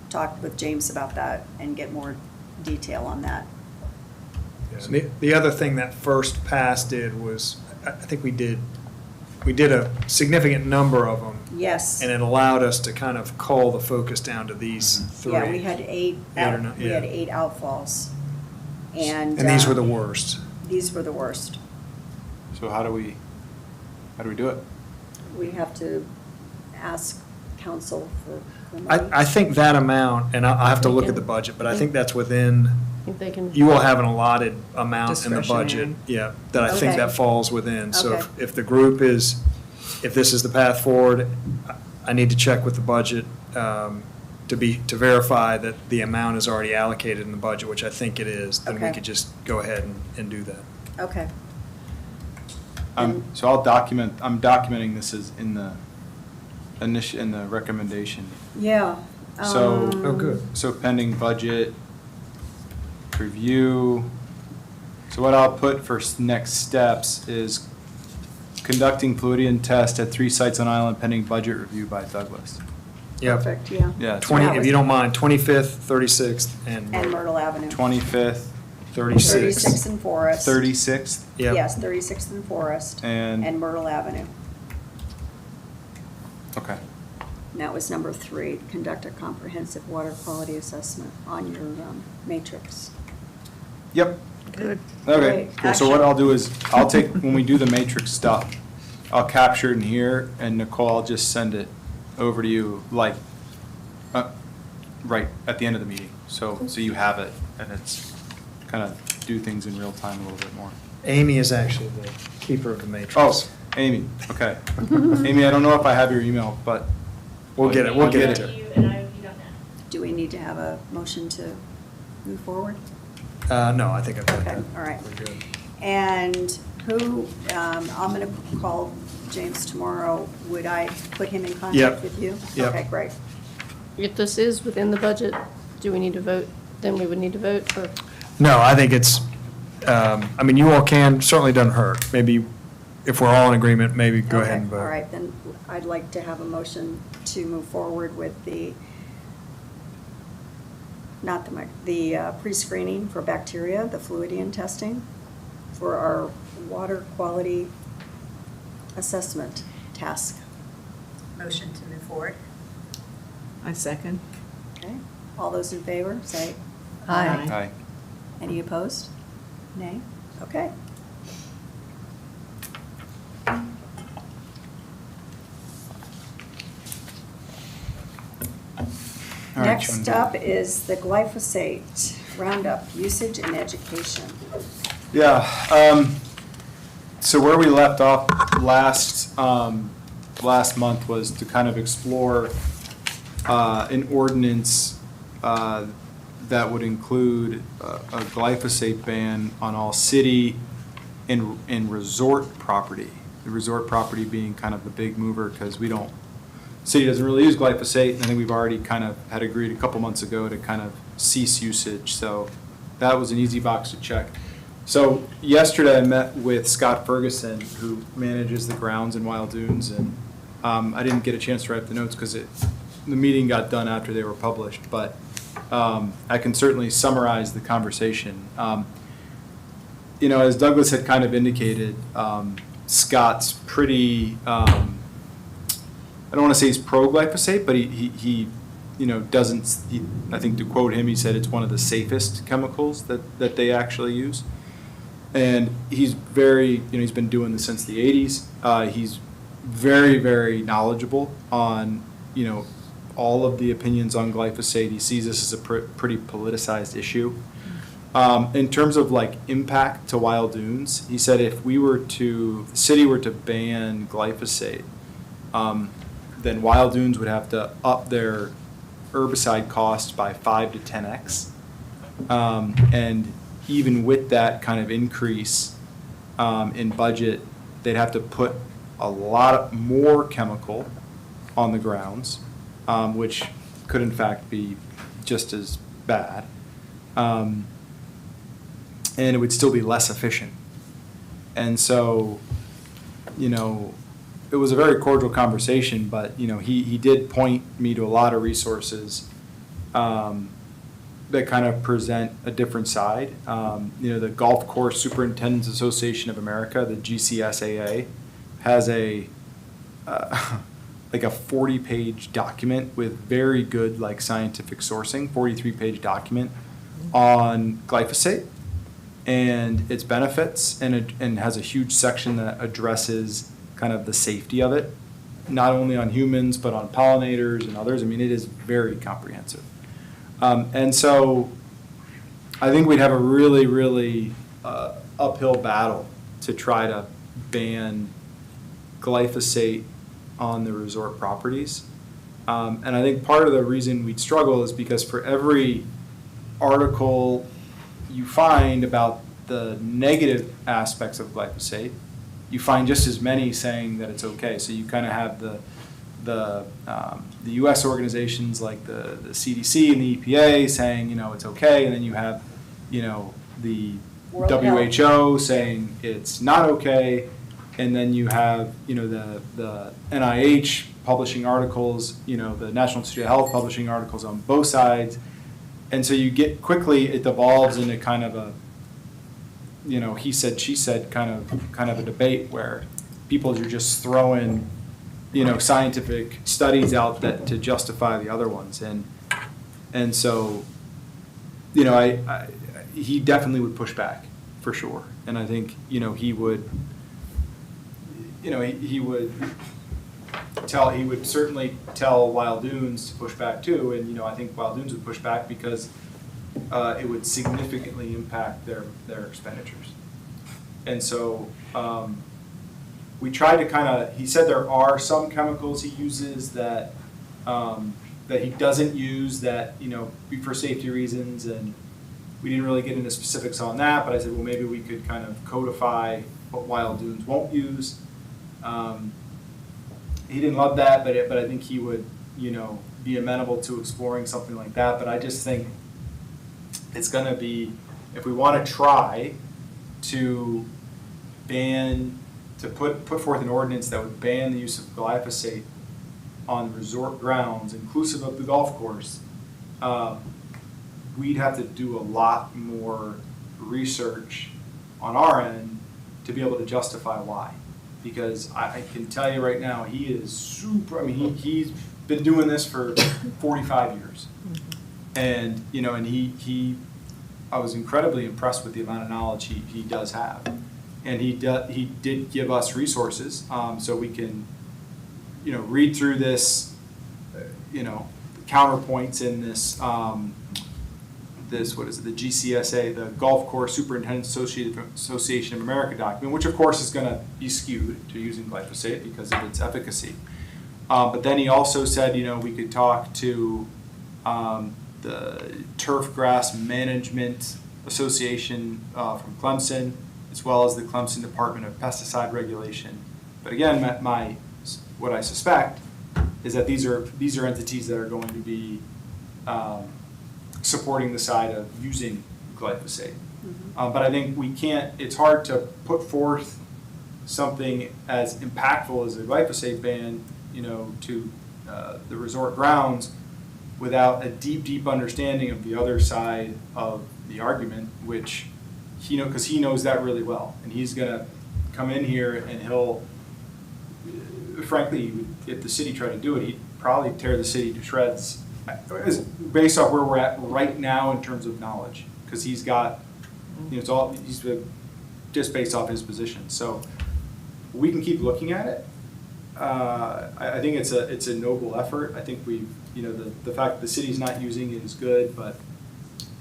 talk with James about that and get more detail on that. Yeah, the other thing that first pass did was, I think we did a significant number of them. Yes. And it allowed us to kind of cull the focus down to these 3. Yeah, we had 8, Eight or nine, we had yeah. 8 outfalls. And. And these were the worst. These were the worst. So how do we do it? We have to ask council for money. I think that amount, and I have to look at the budget, but I think that's within, I think they can. you will have an allotted amount in the budget, Discretionary. yeah, that I think Okay. that falls within. So Okay. if the group is, if this is the path forward, I need to check with the budget to verify that the amount is already allocated in the budget, which I think it is, then we Okay. could just go ahead and do that. Okay, So I'm documenting this as in the in the recommendation. yeah. So- Oh, good. So pending budget review. So what I'll put for next steps is conducting Fluidian test at 3 sites on island pending budget review by Douglas. Yep. Perfect, yeah. Yeah. 20, That if was- you don't mind, 25th, 36th, and And Myrtle Avenue. 25th, 36th. 36th and Forest. 36th, Yep. Yes, 36th and Forest. and, Myrtle Avenue. okay. And that was number 3, conduct a comprehensive water quality assessment on your matrix. Yep. Good. Okay, Great. cool. So what I'll do is, I'll take, when we do the matrix stuff, I'll capture it in here, and Nicole, I'll just send it over to you, like, right at the end of the meeting. So you have it, and it's kind of do things in real time a little bit more. Amy is actually the keeper of the matrix. Oh, Amy, okay. Amy, I don't know if I have your email, but. We'll get it, we'll get it to her. Do we need to have a motion to move forward? No, I think I've got Okay, that. all right. We're good. And who, I'm going to call James tomorrow. Would I put him in contact Yep. with you? Yep. Okay, great. If this is within the budget, do we need to vote? Then we would need to vote, or? No, I think it's, I mean, you all can, certainly doesn't hurt. Maybe if we're all in agreement, maybe go ahead and Okay, vote. all right, then I'd like to have a motion to move forward with the pre-screening for bacteria, the Fluidian testing, for our water quality assessment task. Motion to move forward? I second. Okay, all those in favor, say Aye. Aye. Any opposed? Nay? Okay. All right, Next John. up is the glyphosate Roundup usage and education. Yeah, so where we left off last month was to kind of explore an ordinance that would include a glyphosate ban on all city and resort property. The resort property being kind of the big mover, because city doesn't really use glyphosate, and I think we've already kind of had agreed a couple months ago to kind of cease usage, so that was an easy box to check. So yesterday I met with Scott Ferguson, who manages the grounds in Wild Dunes, and I didn't get a chance to write the notes because the meeting got done after they were published, but I can certainly summarize the conversation. As Douglas had kind of indicated, Scott's pretty, I don't want to say he's pro-glyphosate, but he I think to quote him, he said it's one of the safest chemicals that they actually use. And he's he's been doing this since the 80s. He's very, very knowledgeable on, all of the opinions on glyphosate. He sees this as a pretty politicized issue. In terms of impact to Wild Dunes, he said if the city were to ban glyphosate, then Wild Dunes would have to up their herbicide costs by 5 to 10x. And even with that kind of increase in budget, they'd have to put a lot more chemical on the grounds, which could in fact be just as bad. And it would still be less efficient. And so, it was a very cordial conversation, but, he did point me to a lot of resources that kind of present a different side. The Golf Course Superintendents Association of America, the GCSAA, has a 40-page document with very good scientific sourcing, 43-page document on glyphosate and its benefits, and has a huge section that addresses kind of the safety of it, not only on humans, but on pollinators and others. I mean, it is very comprehensive. And so I think we'd have a really, really uphill battle to try to ban glyphosate on the resort properties. And I think part of the reason we'd struggle is because for every article you find about the negative aspects of glyphosate, you find just as many saying that it's okay. So you kind of have the U.S. organizations like the CDC and the EPA saying, it's okay, and then you have, the World WHO saying it's not okay, and then you have, the NIH publishing articles, the National Institute of Health publishing articles on both sides, and so you get quickly, it devolves into kind of a, he said, she said kind of a debate where people are just throwing, scientific studies out that to justify the other ones, and so, he definitely would push back for sure, and I think he would, he would certainly tell Wild Dunes to push back too, and I think Wild Dunes would push back because it would significantly impact their expenditures. And so we tried to he said there are some chemicals he uses that he doesn't use that, be for safety reasons, and we didn't really get into specifics on that, but I said, well, maybe we could kind of codify what Wild Dunes won't use. He didn't love that, but I think he would, be amenable to exploring something like that. But I just think it's going to be, if we want to try to put forth an ordinance that would ban the use of glyphosate on resort grounds, inclusive of the golf course, we'd have to do a lot more research on our end to be able to justify why. Because I can tell you right now, he is he's been doing this for 45 years. And, and he I was incredibly impressed with the amount of knowledge he does have. And he did give us resources, so we can, read through this, counterpoints in this, what is it, the GCSA, the Golf Course Superintendent Association of America document, which of course is gonna be skewed to using glyphosate because of its efficacy. But then he also said, we could talk to the Turf Grass Management Association from Clemson, as well as the Clemson Department of Pesticide Regulation. But again, what I suspect is that these are entities that are going to be supporting the side of using glyphosate. But I think it's hard to put forth something as impactful as a glyphosate ban, to the resort grounds without a deep understanding of the other side of the argument, which because he knows that really well. And he's gonna come in here and he'll, frankly, if the city tried to do it, he'd probably tear the city to shreds based off where we're at right now in terms of knowledge. Because he's got, he's just based off his position. So we can keep looking at it. I think it's a noble effort. I think the fact that the city's not using it is good, but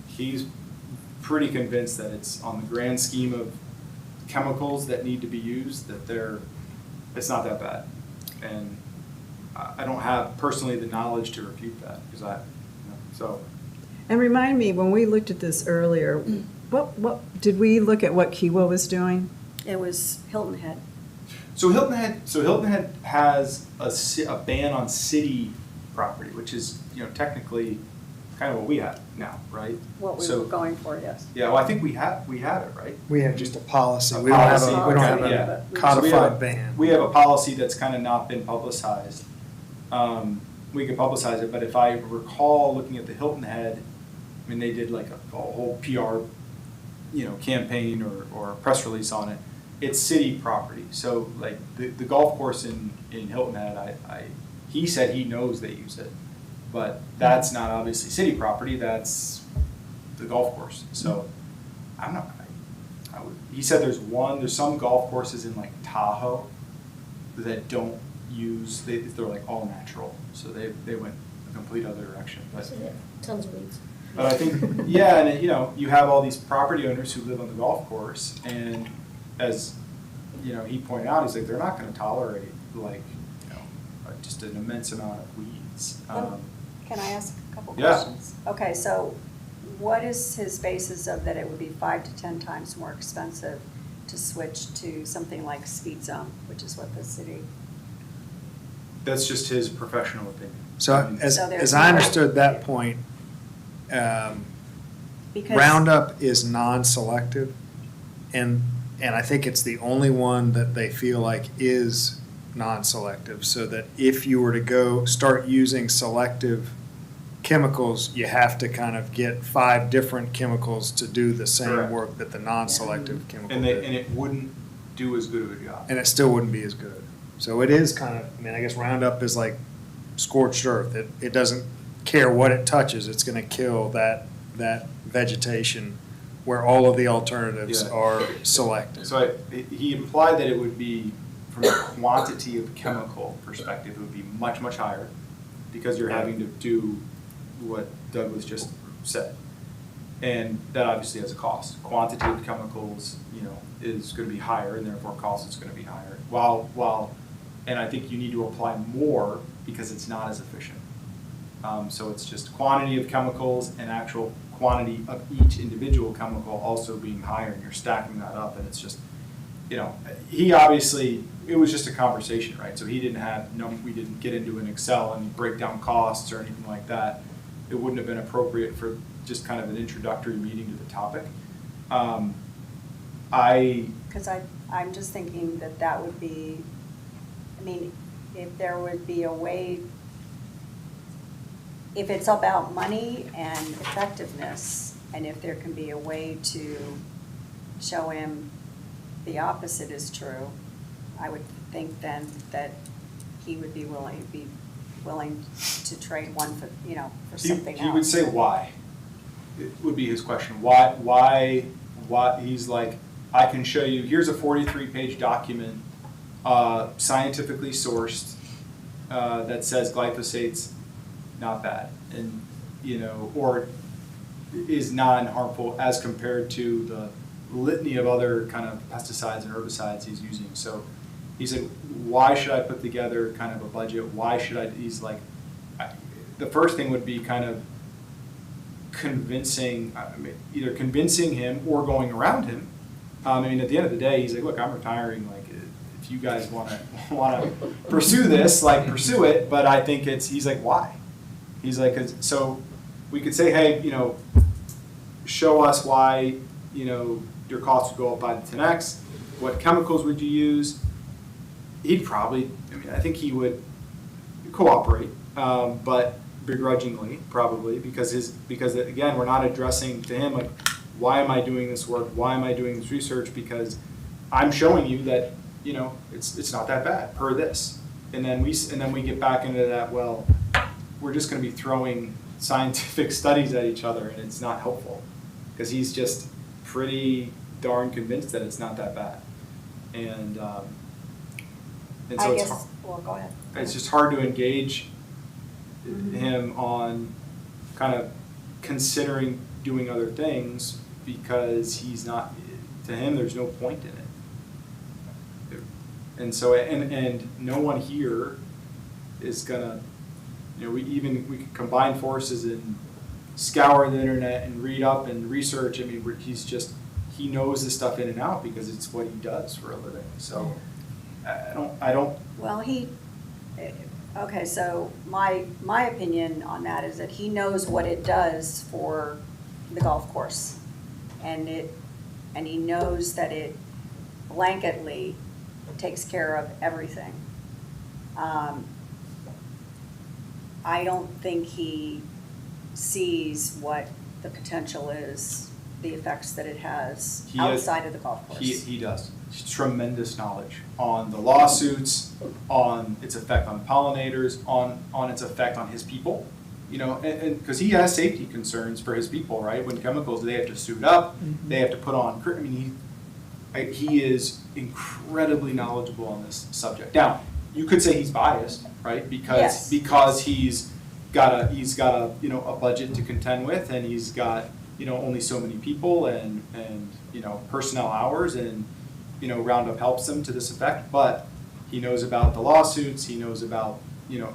he's pretty convinced that it's on the grand scheme of chemicals that need to be used, that it's not that bad. And I don't have personally the knowledge to refute that, because so. And remind me, when we looked at this earlier, what did we look at what Kiwa was doing? It was Hilton Head. So Hilton Head has a ban on city property, which is, technically kind of what we have now, right? What we So- were going for, yes. Yeah, well, I think we have it, right? We have just a policy. A We don't have policy, a, we don't have okay, a yeah. So we codified ban. We have a policy that's kind of not been publicized. We could publicize it, but if I recall looking at the Hilton Head, I mean, they did like a whole PR, campaign or a press release on it. It's city property, so like the golf course in Hilton Head, he said he knows they use it, but that's not obviously city property, that's the golf course. So I'm not, he said there's some golf courses in like Tahoe that don't use, they're like all natural, so they went a complete other direction. But Tons of weeds. But I think, yeah, and you have all these property owners who live on the golf course, and as he pointed out, he's like, they're not going to tolerate just an immense amount of weeds. Can I ask a couple Yeah. questions? Okay, so what is his basis of that it would be 5 to 10 times more expensive to switch to something like Speed Zone, which is what the city? That's just his professional opinion. So I mean, as So there's I no- understood that point, Because Roundup is non-selective, and I think it's the only one that they feel like is non-selective, so that if you were to start using selective chemicals, you have to kind of get 5 different chemicals to do the same Correct. work that the non-selective chemical and did. it wouldn't do as good of a job. And it still wouldn't be as good. So it is kind of, I guess Roundup is like scorched earth. It doesn't care what it touches, it's gonna kill that vegetation where all of the alternatives Yeah. are selected. So he implied that it would be, from a quantity of chemical perspective, it would be much, much higher, because you're having to do what Douglas just said. And that obviously has a cost. Quantity of chemicals, is gonna be higher, and therefore cost is gonna be higher. And I think you need to apply more because it's not as efficient. So it's just quantity of chemicals and actual quantity of each individual chemical also being higher, and you're stacking that up, and it's just, he obviously, it was just a conversation, right? So we didn't get into an Excel and break down costs or anything like that. It wouldn't have been appropriate for just kind of an introductory meeting to the topic. Because I'm just thinking that would be, if there would be a way, if it's about money and effectiveness, and if there can be a way to show him the opposite is true, I would think then that he would be willing to trade one for something else. He would say why. it would be his question, why, he's like, I can show you, here's a 43-page document, scientifically sourced, that says glyphosate's not bad, and, you know, or is non-harmful as compared to the litany of other kind of pesticides and herbicides he's using. So he said, why should I put together kind of a budget? Why should I, he's like, the first thing would be kind of convincing, either convincing him or going around him. I mean, at the end of the day, he's like, look, I'm retiring, like, if you guys want to pursue this, like, pursue it, but I think he's like, why? He's like, so we could say, hey, you know, show us why, you know, your costs would go up by the 10x, what chemicals would you use? He'd probably, I mean, I think he would cooperate, but begrudgingly, probably, because again, we're not addressing to him, like, why am I doing this work? Why am I doing this research? Because I'm showing you that, you know, it's not that bad per this. And then we get back into that, well, we're just going to be throwing scientific studies at each other, and it's not helpful, because he's just pretty darn convinced that it's not that bad. And so I it's guess, well, go ahead. it's just hard to engage him on kind of considering doing other things, because he's not, to him, there's no point in it. And so, and no one here is gonna, you know, we could combine forces and scour the internet and read up and research. I mean, he knows this stuff in and out because it's what he does for a living. So I don't. Well, okay, so my opinion on that is that he knows what it does for the golf course. And he knows that it blanketly takes care of everything. I don't think he sees what the potential is, the effects that it has outside of the golf course. He does. Tremendous knowledge on the lawsuits, on its effect on pollinators, on its effect on his people. You know, and because he has safety concerns for his people, right? When chemicals, they have to suit up, they have to put on. I mean, he is incredibly knowledgeable on this subject. Now, you could say he's biased, right? Because he's got a you know, a budget to contend with, and he's got, you know, only so many people and you know, personnel hours, and you know, Roundup helps him to this effect. But he knows about the lawsuits. He knows about, you know,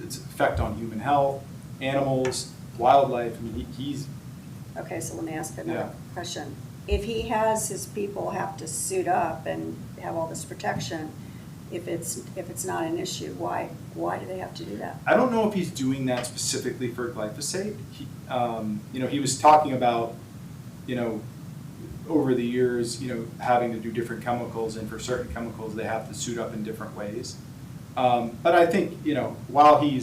its effect on human health, animals, wildlife. I mean, he's. Okay, so let me ask another question. If he has his people have to suit up and have all this protection, if it's not an issue, why do they have to do that? I don't know if he's doing that specifically for glyphosate. You know, he was talking about, you know, over the years, you know, having to do different chemicals, and for certain chemicals they have to suit up in different ways. But I think, you know, while he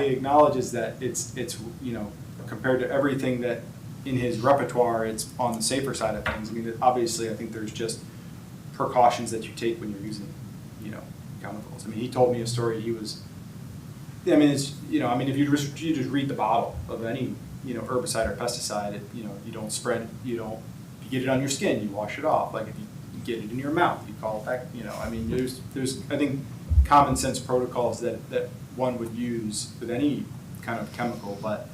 acknowledges that it's you know, compared to everything that in his repertoire, it's on the safer side of things. I mean, obviously, I think there's just precautions that you take when you're using, you know, chemicals. I mean, he told me a story. I mean, it's, you know, I mean, if you just read the bottle of any, you know, herbicide or pesticide, you know, you don't spread, you get it on your skin, you wash it off. Like if you get it in your mouth, you call it back, you know. I mean, there's I think common sense protocols that one would use with any kind of chemical, but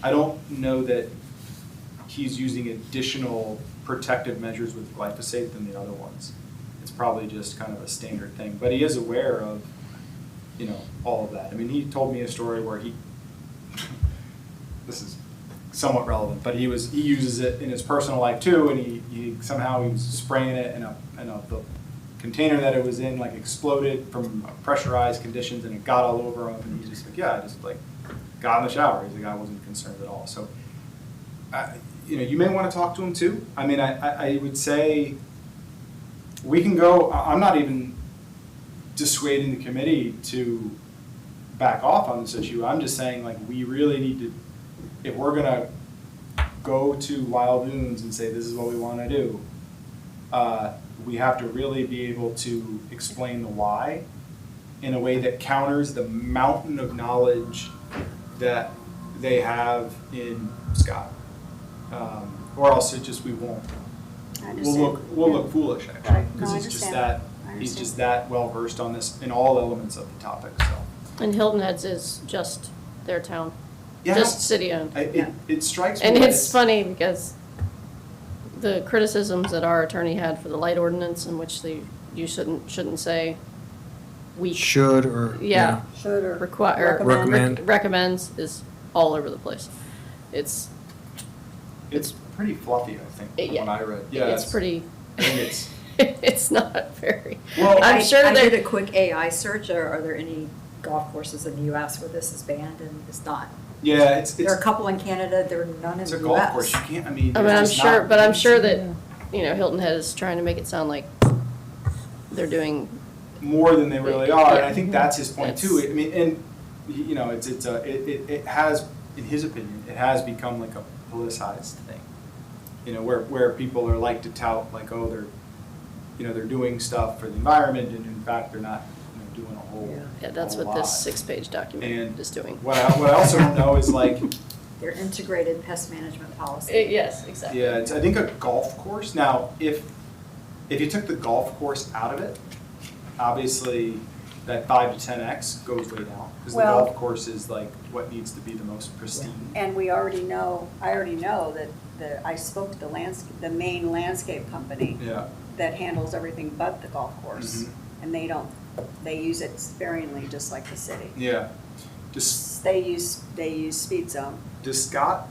I don't know that he's using additional protective measures with glyphosate than the other ones. It's probably just kind of a standard thing, but he is aware of, you know, all of that. I mean, he told me a story where this is somewhat relevant, but he uses it in his personal life too, and he somehow he was spraying it and the container that it was in like exploded from pressurized conditions, and it got all over him, and he's just like, yeah, I just like got in the shower. He's like, I wasn't concerned at all. So, you know, you may want to talk to him too. I mean, I would say we can go. I'm not even dissuading the committee to back off on this issue. I'm just saying, like, we really need to, if we're gonna go to Wild Oons and say this is what we want to do, we have to really be able to explain the why in a way that counters the mountain of knowledge that they have in Scott. Or else it just, we won't. I We'll understand. look foolish, Right. actually, No, because I he's just understand. that, I he's just understand. that well-versed on this, in all elements of the topic, so. And Hilton Heads is just their town, Yeah. just city-owned. It strikes me. And that it's funny because the criticisms that our attorney had for the light ordinance in which you shouldn't say weak. Should or, Yeah. Should or Require, Recommend. recommends is all over the place. It's It's pretty fluffy, I think, It- from what I read. Yeah, it's pretty, I think it's, it's not very, Well, I'm sure I did a that, quick AI search, are there any golf courses in the US where this is banned, and it's not? yeah, it's, There are a couple in Canada, there are none in it's the a US. golf course, you can't, I mean, I mean, there's I'm just sure, not- but I'm sure that, Hilton Head is trying to make it sound like they're doing, more than they really are, and I think Yeah. that's his point too. That's- I mean, and, you know, it has, in his opinion, it has become like a politicized thing. You know, where people are like to tout, like, oh, they're doing stuff for the environment, and in fact, they're not, doing a whole yeah, that's whole what this lot. 6-page document And is doing. What I also don't know is like, Their integrated pest management policy. Yes, exactly. yeah, it's, I think a golf course, now, if you took the golf course out of it, obviously, that 5 to 10x goes way down, because the Well- golf course is like what needs to be the most pristine. And I already know that I spoke to the main landscape company Yeah, that handles everything but the golf course. Mhm. And they use it sparingly, just like the city. yeah. Does They use Speed Zone. Scott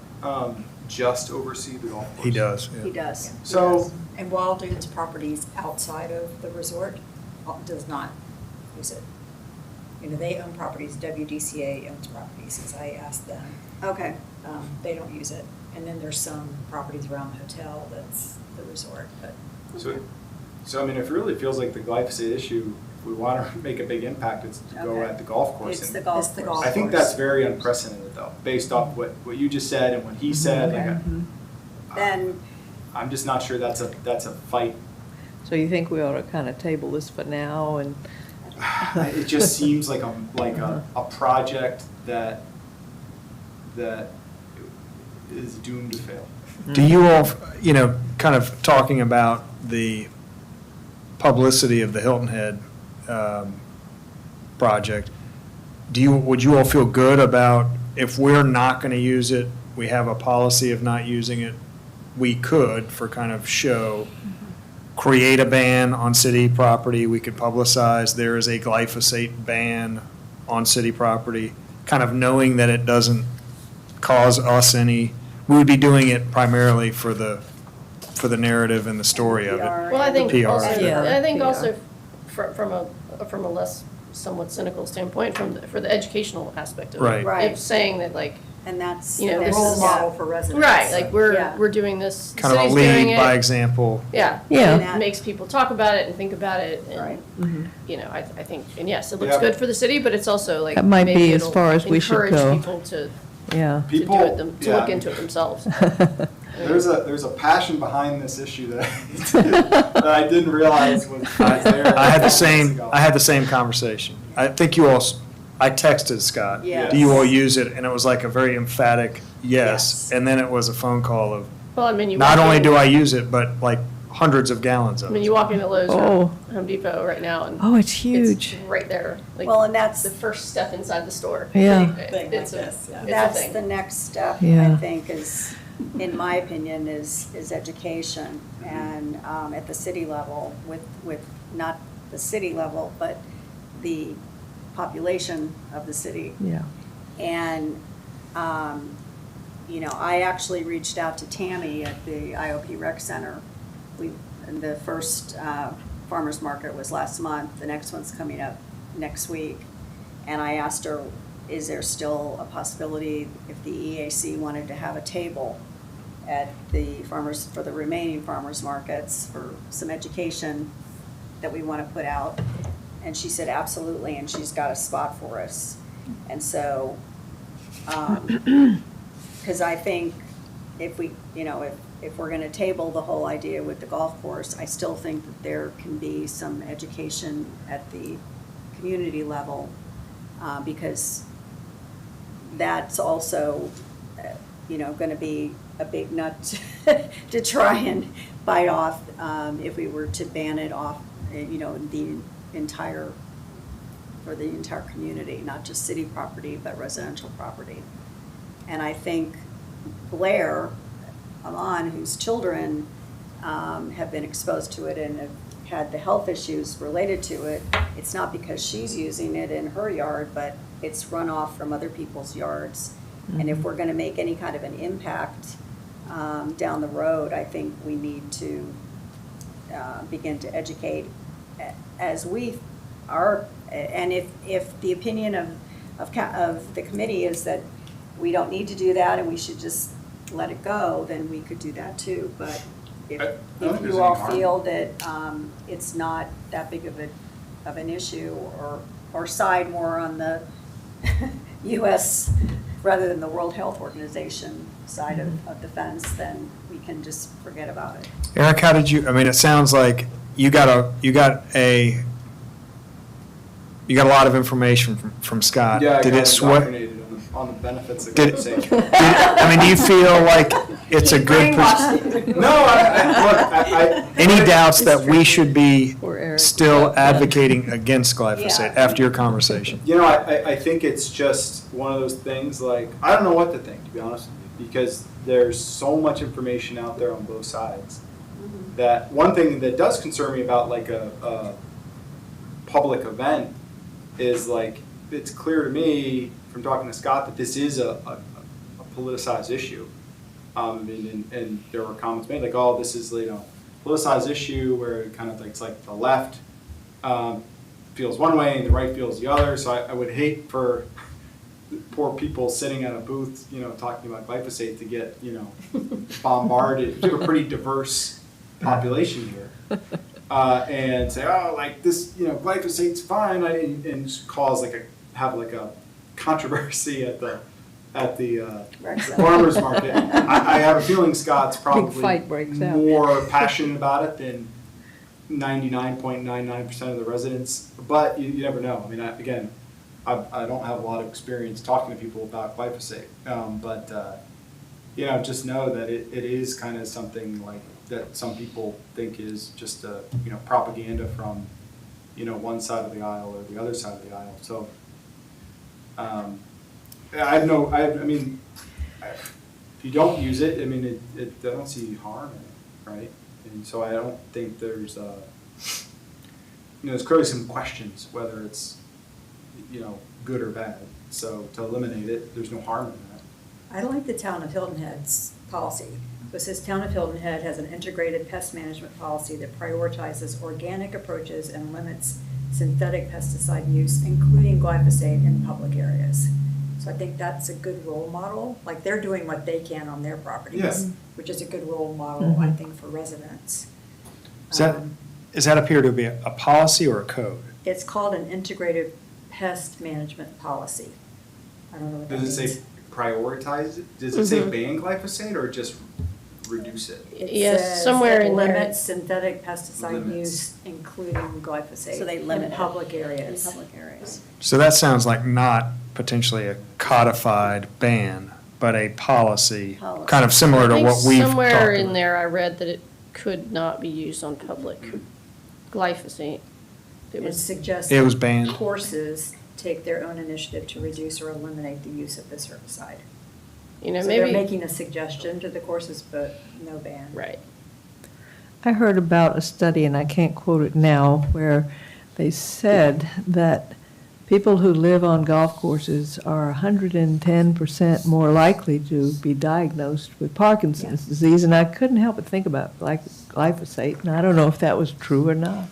just oversee the golf course? he does, He yeah. does. He So, does. And Wild Dunes Properties outside of the resort does not use it. You know, they own properties, WDCA owns properties, as I asked them, Okay, they don't use it. And then there's some properties around the hotel that's the resort, but so I mean, it really feels like the glyphosate issue, if we want to make a big impact, it's to go Okay. at the golf course. it's And the golf It's the course. golf I think that's very unprecedented though, based off what you just said and what he said, like, Then, I'm just not sure that's a fight. So you think we ought to kind of table this for now and? It just seems like a project that is doomed to fail. Do you all, kind of talking about the publicity of the Hilton Head project, would you all feel good about if we're not going to use it, we have a policy of not using it, we could, for kind of show, create a ban on city property, we could publicize there is a glyphosate ban on city property, kind of knowing that it doesn't cause us any, we would be doing it primarily for the narrative and the story of it. Well, I think PR. also, Yeah, I think PR. also from a less somewhat cynical standpoint, for the educational aspect of it. Right. Right. If saying that like, and that's. You know, the this role is- model for residents. right, like Yeah. we're doing this, the Kind of a city's doing lead by it. example. Yeah. Yeah. And it makes people talk about it and think about it Right. and, you know, I think, and yes, it looks Yeah. good for the city, but it's also like. That might maybe be as it'll far as we should go. Encourage people to Yeah. do People, it, to look yeah. into it themselves. There's a passion behind this issue that I didn't realize was there. I had the same conversation. I think you all, I texted Scott. Yes. Do you all use it? And it was like a very emphatic yes. Yes. And then it was a phone call of, Well, I mean, you. not walk only in- do I use it, but like hundreds of gallons I of mean, it. you walk into Lowe's Oh. or Home Depot right now and. Oh, it's huge. Right there, like. Well, and that's- The first step inside the store. Yeah. Thing like It's a, this, yeah. it's a That's thing. the next step, I Yeah. think, is, in my opinion, is education. And at the city level, with not the city level, but the population of the city. Yeah. And, I actually reached out to Tammy at the IOP Rec Center. The first farmer's market was last month, the next one's coming up next week. And I asked her, is there still a possibility if the EAC wanted to have a table at for the remaining farmers markets for some education that we want to put out? And she said, absolutely, and she's got a spot for us. And so, because I think if we, if we're gonna table the whole idea with the golf course, I still think that there can be some education at the community level, because that's also, going to be a big nut to try and bite off if we were to ban it off, the entire community, not just city property, but residential property. And I think Blair Aman, whose children have been exposed to it and have had the health issues related to it, it's not because she's using it in her yard, but it's runoff from other people's yards. And if we're going to make any kind of an impact down the road, I think we need to begin to educate as we are. And if the opinion of the committee is that we don't need to do that and we should just let it go, then we could do that too. But I if don't think there's you all any harm. feel that it's not that big of an issue, or side more on the U.S. rather than the World Health Organization side of the fence, then we can just forget about it. Eric, how did you, I mean, it sounds like you got a lot of information from Scott. Yeah, I Did got it sweat? indoctrinated on the benefits of Did, glyphosate. I mean, do you feel like it's a good? No, Any doubts that we should be Poor Eric. still advocating against glyphosate Yeah. after your conversation? I think it's just one of those things, like, I don't know what to think, to be honest with you, because there's so much information out there on both sides. That one thing that does concern me about like a public event is, like, it's clear to me from talking to Scott that this is a politicized issue. And there were comments made like, oh, this is, politicized issue where it kind of like, it's like the left feels one way and the right feels the other. So I would hate for poor people sitting at a booth, talking about glyphosate to get, bombarded. We have a pretty diverse population here. And say, oh, like this, glyphosate's fine, and cause have a controversy at the farmer's market. I have a feeling Scott's probably fight breaks out. more passionate about it than 99.99% of the residents, but you never know. I mean, I don't have a lot of experience talking to people about glyphosate, but just know that it is kind of something like that some people think is just propaganda from one side of the aisle or the other side of the aisle. So if you don't use it, I don't see harm in it, right? And so I don't think there's there's clearly some questions whether it's good or bad. So to eliminate it, there's no harm in that. I like the Town of Hilton Head's policy. It says Town of Hilton Head has an integrated pest management policy that prioritizes organic approaches and limits synthetic pesticide use, including glyphosate, in public areas. So I think that's a good role model. Like, they're doing what they can on their properties, Yeah. which is a good role model, I think, for residents. Does that appear to be a policy or a code? It's called an integrated pest management policy. I don't know what that means. Does it say prioritize it? Does it say ban glyphosate or just reduce it? It Yes, says somewhere that in there. limits synthetic pesticide Limits. use, including glyphosate. So they limit in it public in areas. public areas. So that sounds like not potentially a codified ban, but a policy, Policy. kind of similar to I think what we've talked somewhere in about. there I read that it could not be used on public glyphosate. It It was, suggests It was that banned. courses take their own initiative to reduce or eliminate the use of this herbicide. you know, So they're maybe, making a suggestion to the courses, but no ban. right. I heard about a study, and I can't quote it now, where they said that people who live on golf courses are 110% more likely to be diagnosed with Parkinson's disease, and I couldn't help but think about glyphosate, and I don't know if that was true or not.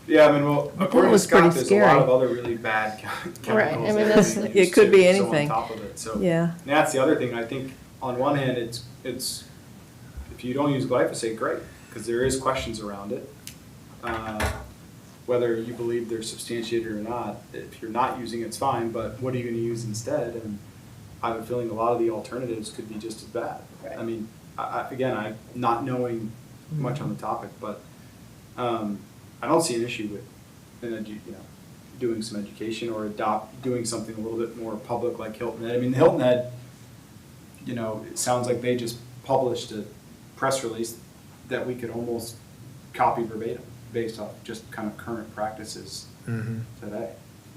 Yeah, thought it according to was pretty Scott, there's a lot scary. of other really bad chemicals. Right, I mean, that that's- they It use could too, be so anything. on top of it, so. Yeah. And that's the other thing, I think, on one hand, it's, if you don't use glyphosate, great, because there is questions around it. Whether you believe they're substantiated or not, if you're not using it, it's fine, but what are you gonna use instead? And I have a feeling a lot of the alternatives could be just as bad. Right. I mean, again, I'm not knowing much on the topic, but, I don't see an issue with, doing some education or doing something a little bit more public like Hilton Head. I mean, Hilton Head, you know, it sounds like they just published a press release that we could almost copy verbatim based off just kind of current practices today.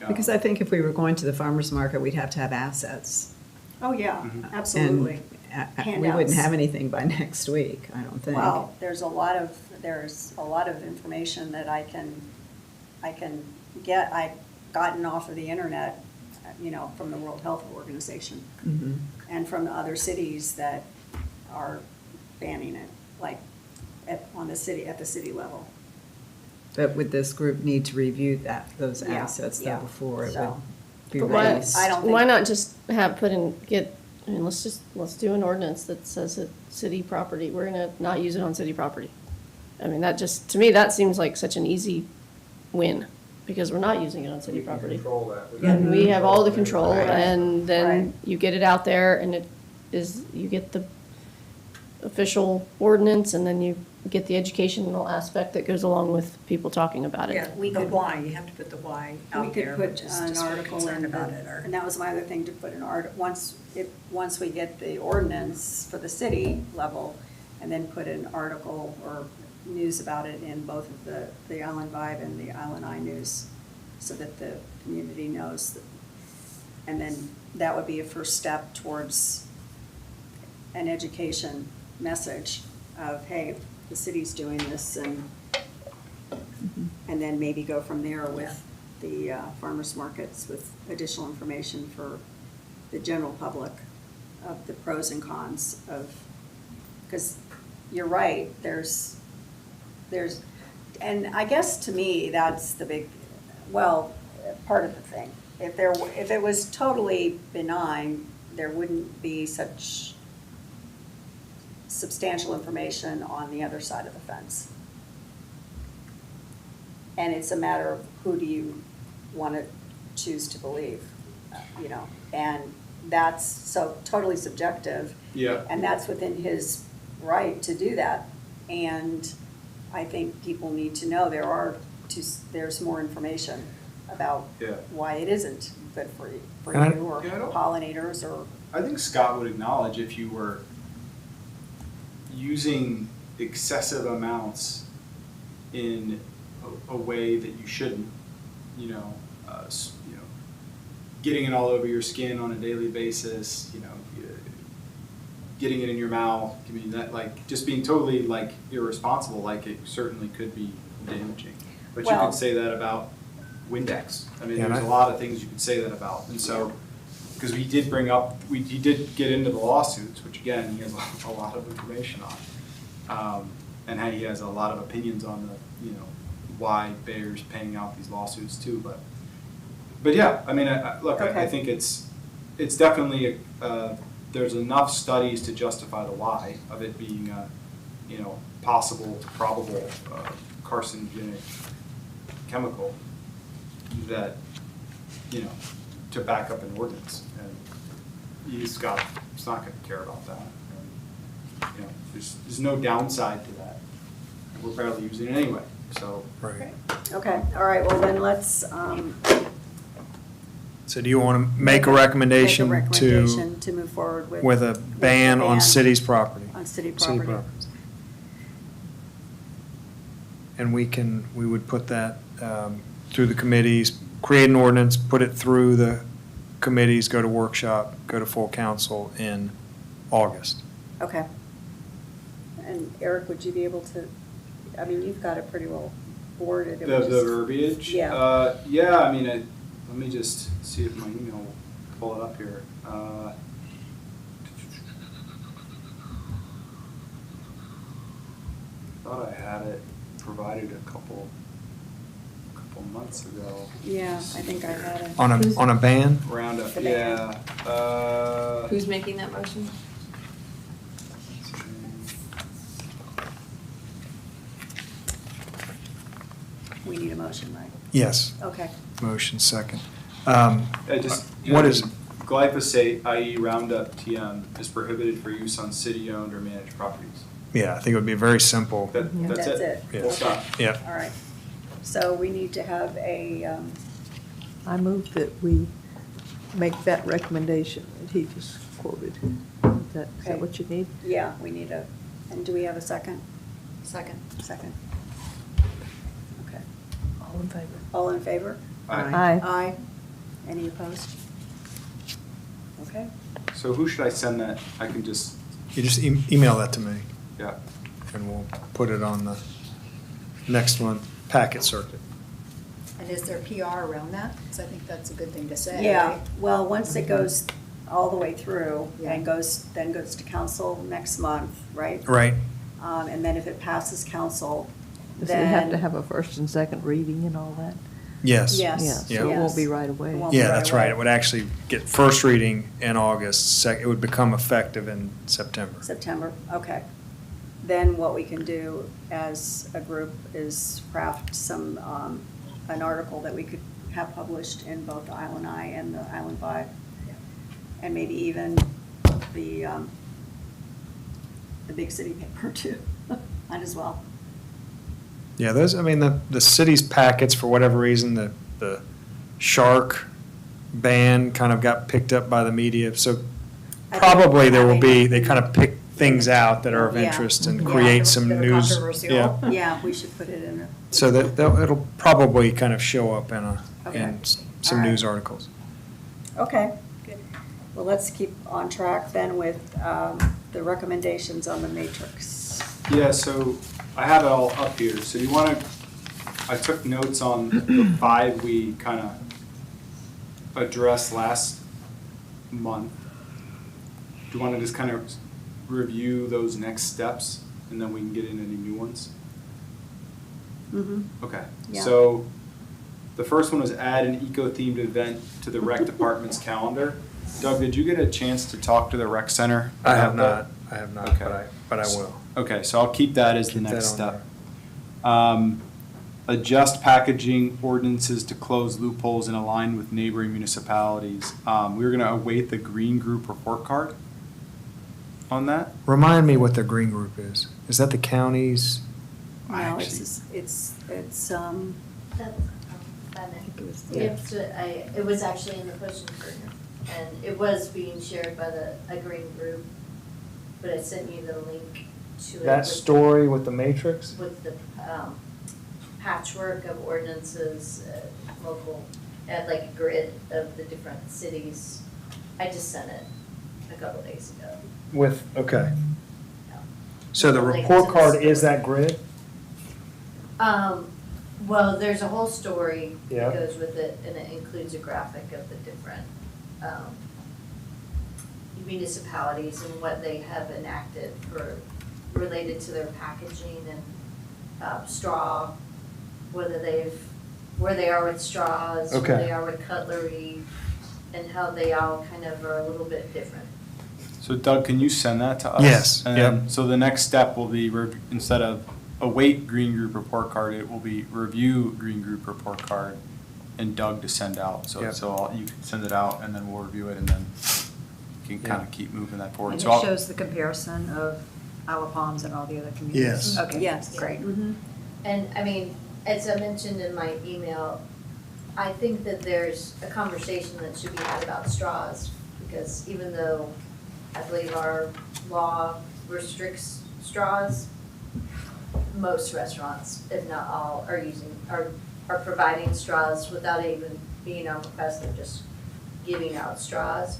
Because I think if we were going to the farmer's market, we'd have to have assets. Oh, yeah, Mhm. absolutely. And we wouldn't Handouts. have anything by next week, I don't think. Well, there's a lot of information that I can get, I've gotten off of the internet, you know, from the World Health Organization Mhm. and from the other cities that are banning it, like at the city level. But would this group need to review those Yeah, assets yeah. though before it would So- be But why, released? I don't think- why not just let's do an ordinance that says that city property, we're gonna not use it on city property. I mean, that just, to me, that seems like such an easy win, because we're not using it on city property. And we have all the control, Right. and then Right. you get it out there, and you get the official ordinance, and then you get the educational aspect that goes along with people talking about it. Yeah, the why, you have to put the why We out there, could put which is an just we're article concerned in, about it, or. and that was my other thing, to put an once we get the ordinance for the city level, and then put an article or news about it in both of the Island Vibe and the Island Eye News, so that the community knows. And then that would be a first step towards an education message of, hey, the city's doing this, and then maybe go from there with the farmers markets with additional information for the general public of the pros and cons of, because you're right, there's, and I guess to me, that's the big, well, part of the thing. If it was totally benign, there wouldn't be such substantial information on the other side of the fence. And it's a matter of who do you want to choose to believe, you know? And that's so totally subjective. Yeah. And that's within his right to do that. And I think people need to know there's more information about Yeah. why it isn't good for you And I- or Yeah, I don't- pollinators or. I think Scott would acknowledge if you were using excessive amounts in a way that you shouldn't, you know, getting it all over your skin on a daily basis, you know, getting it in your mouth. I mean, that, like, just being totally, like, irresponsible, like, it certainly could be damaging. But you Well- could say that about Windex. I mean, Yeah, there's and a lot of things you could say that about. And so, because he did get into the lawsuits, which again, he has a lot of information on. And he has a lot of opinions on the, you know, why Bayer's paying out these lawsuits too, but yeah, I mean, look, I Okay. think it's definitely, there's enough studies to justify the why of it being a, you know, possible to probable carcinogenic chemical that, you know, to back up an ordinance. And he's not gonna care about that. And, you know, there's no downside to that. And we're barely using it anyway, so. Right. Okay, all right, well then let's, So do you want to make a recommendation make a recommendation to move forward with a ban on city's property? On city property. properties. And we would put that through the committees, create an ordinance, put it through the committees, go to workshop, go to full council in August. Okay. And Eric, would you be able to, I mean, you've got it pretty well worded. It The would just- verbiage? Yeah. Yeah, I mean, let me just see if my email will pull it up here. Thought I had it provided a couple months ago. Yeah, I think I had it. On a ban? Roundup, The yeah. Who's making that motion? We need a motion, right? Yes, Okay. motion second. What is, Glyphosate, i.e. Roundup TM, is prohibited for use on city-owned or managed properties. yeah, I think it would be very simple. That's That's it. it. Full stop. Yeah. All right. So we need to have a I move that we make that recommendation that he just quoted. Is that Okay. what you need? Yeah, we need and do we have a second? Second. Second. Okay. All in favor? All in favor? Aye. Aye. Any opposed? Okay. So who should I send that? I can just, You just email that to me, yeah. and we'll put it on the next month packet circuit. And is there PR around that? Because I think that's a good thing to say. Yeah, right? well, once it goes all the way through Yeah. and then goes to council next month, right? Right. And then if it passes council, Does it have to then. have a first and second reading and all that? Yes. Yes. Yeah, so it won't be yes. right away. It won't be Yeah, that's right. away. It would actually get first reading in August, it would become effective in September. September, okay. Then what we can do as a group is craft an article that we could have published in both the Island Eye and the Island Vibe. And maybe even the big city paper too, might as well. Yeah, the city's packets, for whatever reason, the shark ban kind of got picked up by the media, so I think probably there will be, having- they kind of pick things out that are of Yeah. interest and Yeah. create some That are news. controversial. Yeah. Yeah, we should put it in a. So it'll probably kind of show up in Okay. some All right. news articles. Okay. Well, let's keep on track then with the recommendations on the matrix. Yeah, so I have it all up here. So you want to, I took notes on the 5 we kind of addressed last month. Do you want to just kind of review those next steps and then we can get into any new ones? Mm-hmm. Okay, Yeah. so the first one was add an eco-themed event to the rec department's calendar. Doug, did you get a chance to talk to the rec center? I have about not, Okay. but I will. that? Okay, so I'll keep that as the Keep that next on step. Adjust packaging ordinances to close loopholes and align with neighboring municipalities. We're gonna await the green group report card on that. Remind me what the green group is. Is that the counties? No, Actually- it's, That's, Yeah. it was actually in the posting program, and it was being shared by a green group, but I sent you the link to it. That with- story with the matrix? With the patchwork of ordinances, local, and like a grid of the different cities. I just sent it a couple days ago. Okay. Yeah. So the Link report to the card is story. that grid? Well, there's a whole story Yeah. that goes with it, and it includes a graphic of the different municipalities and what they have enacted related to their packaging and straw, where they are with straws, Okay. where they are with cutlery, and how they all kind of are a little bit different. So Doug, can you send that to us? Yes, And yep. then, so the next step will be, instead of await green group report card, it will be review green group report card and Doug to send out. So, Yep. you can send it out and then we'll review it and then you can kind Yeah. of keep moving that forward. And So it I'll- shows the comparison of Isle of Palms and all the other communities. Yes. Okay, Yes. great. Mm-hmm. And I mean, as I mentioned in my email, I think that there's a conversation that should be had about straws, because even though I believe our law restricts straws, most restaurants, if not all, are providing straws without even being on request, they're just giving out straws.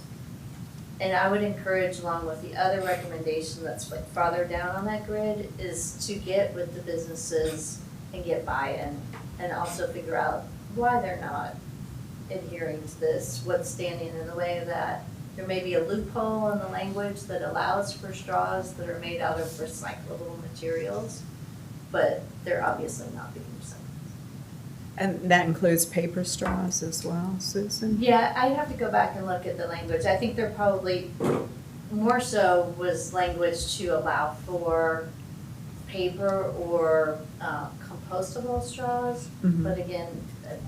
And I would encourage, along with the other recommendation that's like farther down on that grid, is to get with the businesses and get buy-in, and also figure out why they're not adhering to this, what's standing in the way of that. There may be a loophole in the language that allows for straws that are made out of recyclable materials, but they're obviously not being recycled. And that includes paper straws as well, Susan? Yeah, I'd have to go back and look at the language. I think there probably more so was language to allow for paper or compostable straws. Mhm. But again,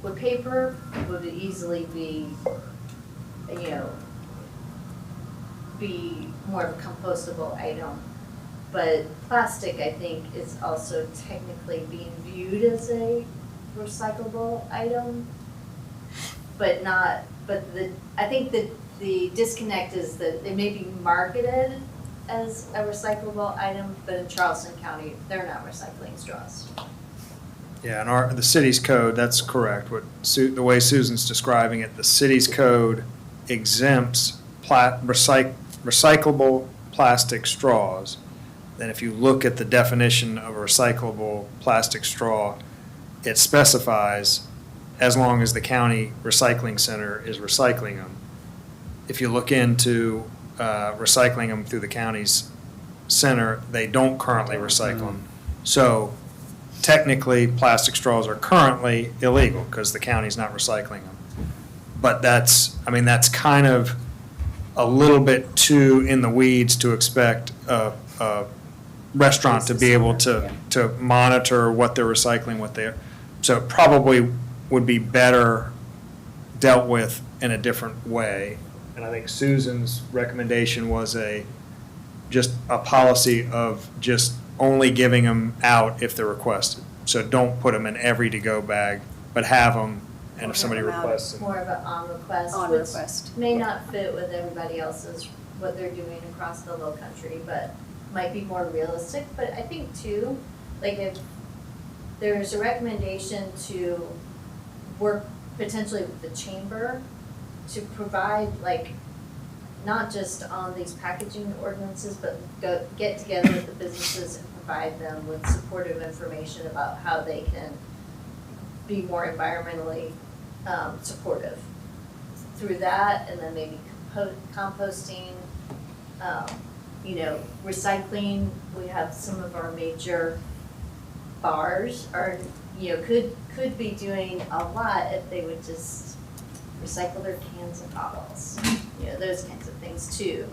with paper, it would easily be, be more of a compostable item. But plastic, I think, is also technically being viewed as a recyclable item. but not, I think that the disconnect is that it may be marketed as a recyclable item, but in Charleston County, they're not recycling straws. Yeah, and the city's code, that's correct. The way Susan's describing it, the city's code exempts recyclable plastic straws. Then if you look at the definition of a recyclable plastic straw, it specifies as long as the county recycling center is recycling them. If you look into recycling them through the county's center, they don't currently recycle them. So technically, plastic straws are currently illegal because the county's not recycling them. But that's kind of a little bit too in the weeds to expect a restaurant to be able to monitor what they're recycling, so it probably would be better dealt with in a different way. And I think Susan's recommendation was just a policy of just only giving them out if they're requested. So don't put them in every to-go bag, but have them, and if somebody Have 'em out. requests them. More of an on request, On which request. may not fit with everybody else's, what they're doing across the low country, but might be more realistic. But I think too, like if there's a recommendation to work potentially with the chamber to provide like, not just on these packaging ordinances, but get together with the businesses and provide them with supportive information about how they can be more environmentally supportive through that, and then maybe composting, recycling. We have some of our major bars are, could be doing a lot if they would just recycle their cans and bottles, those kinds of things too,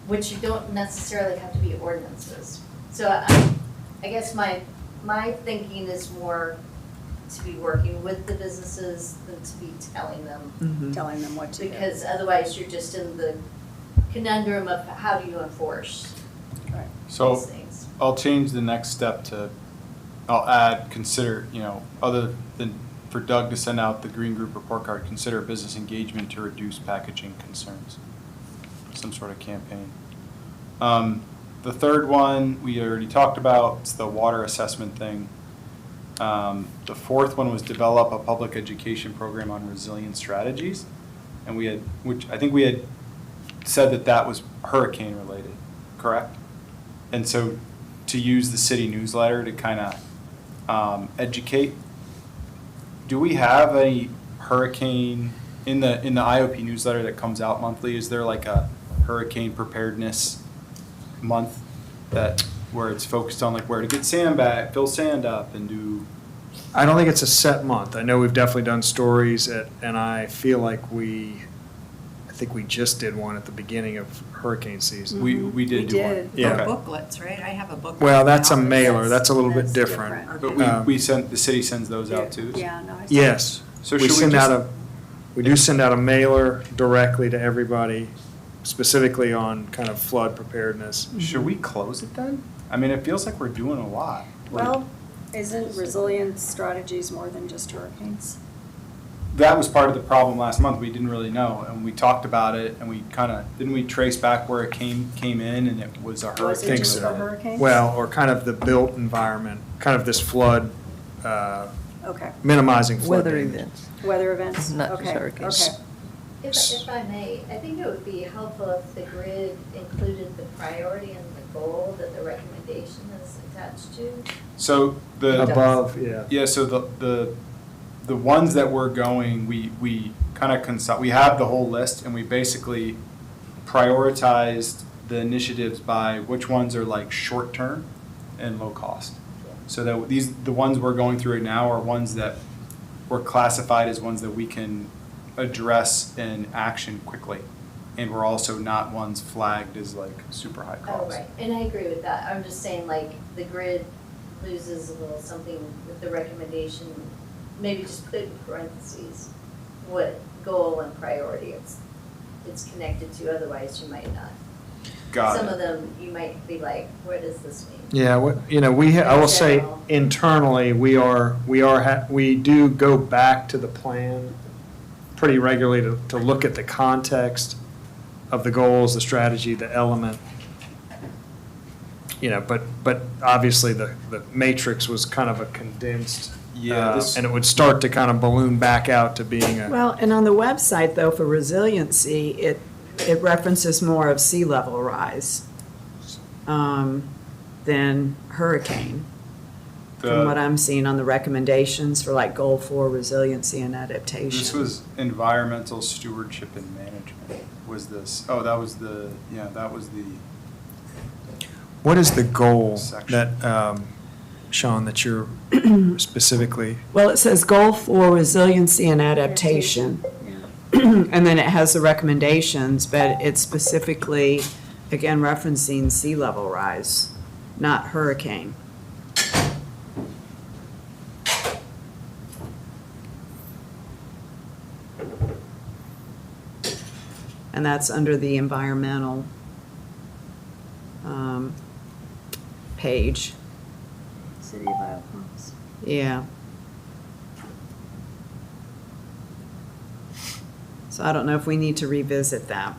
which you don't necessarily have to be ordinances. So I guess my thinking is more to be working with the businesses than to be telling them, Telling them what to do. because otherwise you're just in the conundrum of how do you enforce Right. So these things. I'll change the next step I'll add, consider, other than for Doug to send out the green group report card, consider business engagement to reduce packaging concerns. Some sort of campaign. The third one we already talked about, it's the water assessment thing. The fourth one was develop a public education program on resilient strategies. And I think we had said that was hurricane related, correct? And so to use the city newsletter to kind of educate. Do we have any hurricane in the IOP newsletter that comes out monthly? Is there like a hurricane preparedness month where it's focused on like where to get sand back, fill sand up, and do? I don't think it's a set month. I know we've definitely done stories and I feel like I think we just did one at the beginning of hurricane season. We did We do one. did. Yeah. Okay. Booklets, right? I have a booklet. Well, that's a now. mailer. That's a little bit That's different. different. But the city sends those out too. Yeah, no. Yes. So We should we send just- out we do send out a mailer directly to everybody, specifically on kind of flood preparedness. Should we close it then? I mean, it feels like we're doing a lot. Well, isn't resilience strategies more than just hurricanes? That was part of the problem last month. We didn't really know, and we talked about it, and we didn't we trace back where it came in, and it was a hurricane. Was it think just so. for hurricanes? Well, or kind of the built environment, kind of this flood, Okay, minimizing flood Weather damage. events. weather events? Not just Okay, hurricanes. Okay, If I may, I think it would be helpful if the grid included the priority and the goal that the recommendation is attached to. So the Above, yeah. Yeah, so the ones that we're going, we kind of consult, we have the whole list, and we basically prioritized the initiatives by which ones are like short-term and low cost. So that the ones we're going through right now are ones that were classified as ones that we can address in action quickly. And we're also not ones flagged as like super high cost. Oh, right, and I agree with that. I'm just saying like the grid loses a little something with the recommendation. Maybe just put in parentheses what goal and priority it's connected to, otherwise you might not. Got Some it. of them, you might be like, what does this mean? Yeah, I will say General. internally, we do go back to the plan pretty regularly to look at the context of the goals, the strategy, the element. You know, but obviously the matrix was kind of a condensed. Yeah, this- And it would start to kind of balloon back out to being a. Well, and on the website, though, for resiliency, it references more of sea level rise than hurricane, from what I'm seeing on the recommendations for like Goal 4, resiliency and adaptation. This was environmental stewardship and management, was this, oh, that was the. What is the goal Section. that, Sean, that you're specifically? Well, it says Goal 4, resiliency and adaptation. And then it has the recommendations, but it's specifically, again, referencing sea level rise, not hurricane. And that's under the environmental page. City of Isle Palms. Yeah. So I don't know if we need to revisit that.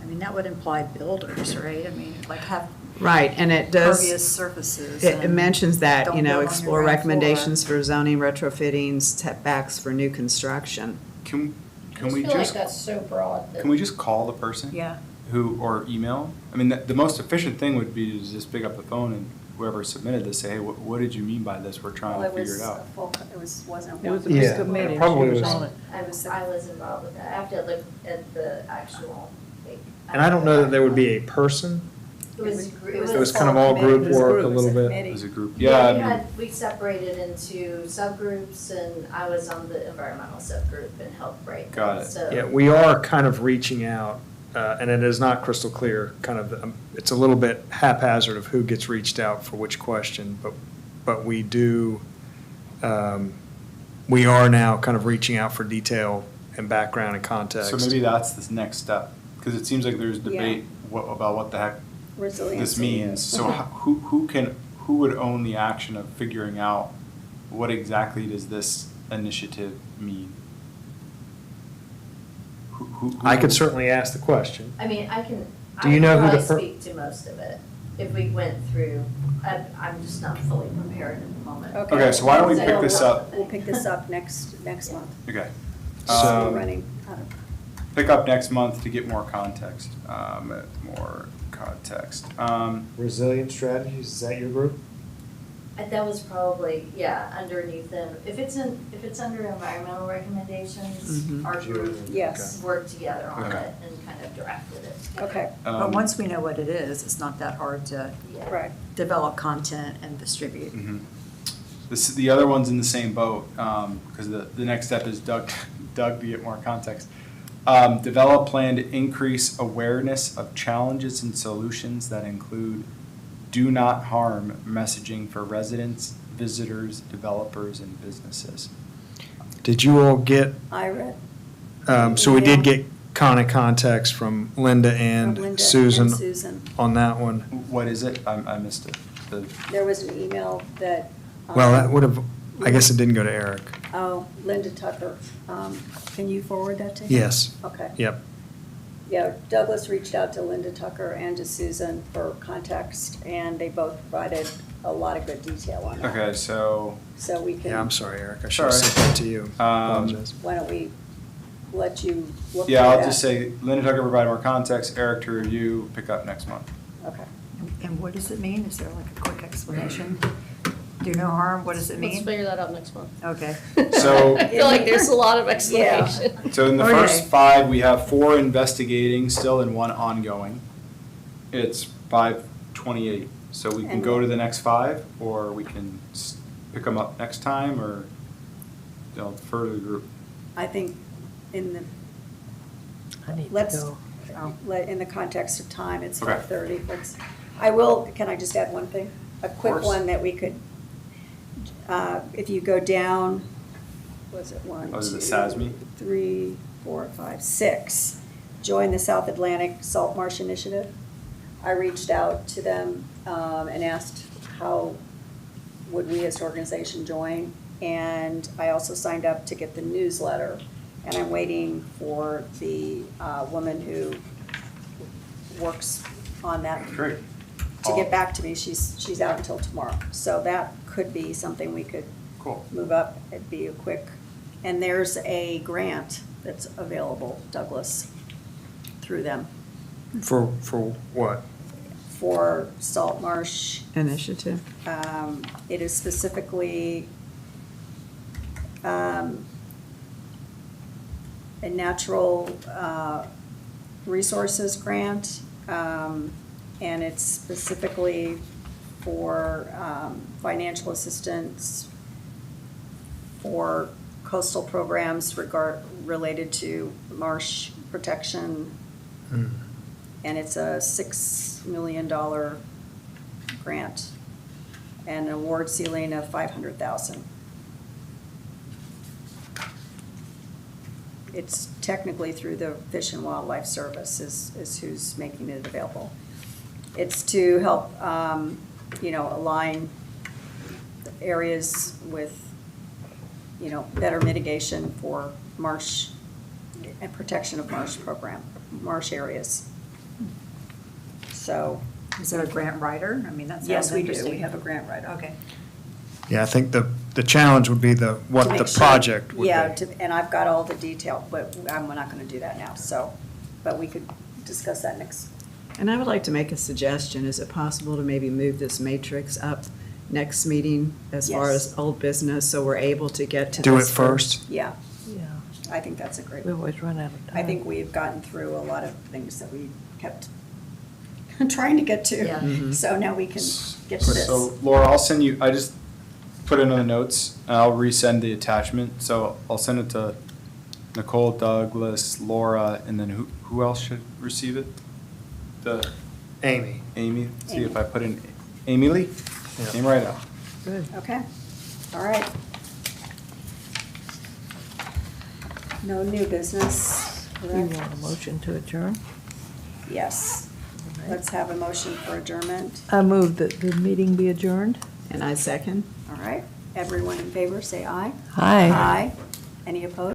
I mean, that would imply builders, right? I mean, like have Right, and it does. pervious surfaces. It and mentions that, don't you know, build on your explore ground floor. recommendations for zoning retrofittings, setbacks for new construction. Can I we feel like just, that's so broad that. can we just call the person? Yeah. Who, or email? I mean, the most efficient thing would be to just pick up the phone and whoever submitted this, say, hey, what did you mean by this? We're trying Well, to it figure was it a out. full, wasn't It was a one. big Yeah, committee. probably She was was- on it. I was involved with that. I have to look at the actual, like. And I don't know that there would be a person. It was, It was kind of all group work a little bit. As a group, Yeah, yeah, we separated into subgroups, and I was on the environmental subgroup and helped write Got them, it. so. Yeah, we are kind of reaching out, and it is not crystal clear, kind of, it's a little bit haphazard of who gets reached out for which question, but we do, we are now kind of reaching out for detail and background and context. so maybe that's the next step, because it seems like there's debate about what the heck Resiliency. this means. So who would own the action of figuring out what exactly does this initiative mean? Who- I could certainly ask the question. I mean, I can, Do you know who I the could per- probably speak to most of it, if we went through, I'm just not fully prepared at the moment. Okay, so why don't we So pick this up? We'll pick this up next month. Okay. So Um, running out of. Pick up next month to get more context. Resilient strategies, is that your group? That was probably, yeah, underneath them. If it's under environmental recommendations, Mhm. our group Yes. worked together on Okay. it and kind of drafted it. Okay, But once we know what it is, it's not that hard to Yeah. right. develop content and distribute. The other one's in the same boat, because the next step is Doug to get more context. Develop plan to increase awareness of challenges and solutions that include do not harm messaging for residents, visitors, developers, and businesses. Did you all get, I read. so we did get kind of context from Linda from and Linda Susan and Susan. on that one? What is it? I missed it. There was an email that. Well, that would have, I guess it didn't go to Eric. Oh, Linda Tucker. Can you forward that to him? Yes. Okay. Yep. Yeah, Douglas reached out to Linda Tucker and to Susan for context, and they both provided a lot of good detail on that. Okay, so, So we can. Yeah, I'm sorry, Eric. I should have Sorry. sent that to you. Apologize. Why don't we let you look yeah, through I'll that? just say Linda Tucker provide more context, Eric to review, pick up next month. Okay. And what does it mean? Is there like a quick explanation? Do no harm, what does it Let's mean? figure that out next month. Okay. So- I feel like there's a lot of explanation. So in the Okay. first 5, we have 4 investigating still and 1 ongoing. It's 5:28, so we can go to the next 5, or we can pick them up next time, or they'll defer to the group. I think in the, I need to let's, go. in the context of time, it's Okay. 5:30. Can I just add one thing? A quick course. one that we could, if you go down, was it 1, Oh, is it 2, SASME? 3, 4, 5, 6, join the South Atlantic Salt Marsh Initiative. I reached out to them and asked how would we as an organization join, and I also signed up to get the newsletter. And I'm waiting for the woman who works on that Great. to get back to me. She's out until tomorrow. So that could be something we could Cool. move up. It'd be a quick, and there's a grant that's available, Douglas, through them For what? for salt marsh. Initiative. It is specifically a natural resources grant, and it's specifically for financial assistance for coastal programs related to marsh protection. And it's a $6 million grant and an award ceiling of $500,000. It's technically through the Fish and Wildlife Service is who's making it available. It's to help, align areas with, better mitigation for marsh and protection of marsh areas. So, Is there a grant writer? I mean, that sounds yes, we do. interesting. We have a grant writer. Okay. Yeah, I think the challenge would be To what make the sure- project would be. Yeah, and I've got all the detail, but I'm not gonna do that now, so, but we could discuss that next. And I would like to make a suggestion. Is it possible to maybe move this matrix up next meeting as far Yes. as old business, so we're able to get to Do it this first. Yeah, Yeah, I think that's a great, we always run out of time. I think we've gotten through a lot of things that we kept trying to get Yeah. to. So now we can get to this. So Laura, I'll send you, I just put it in the notes, and I'll resend the attachment, so I'll send it to Nicole, Douglas, Laura, and then who else should receive it? Amy. Amy, see if Amy. I put in Amy Lee? Yeah. Name right now. Good. Okay, all right. No new business, You correct? want a motion to adjourn? Yes. Let's have a motion for adjournment. I move that the meeting be adjourned. And I second. All right, everyone in favor, say aye. Aye. Aye. Any opposed?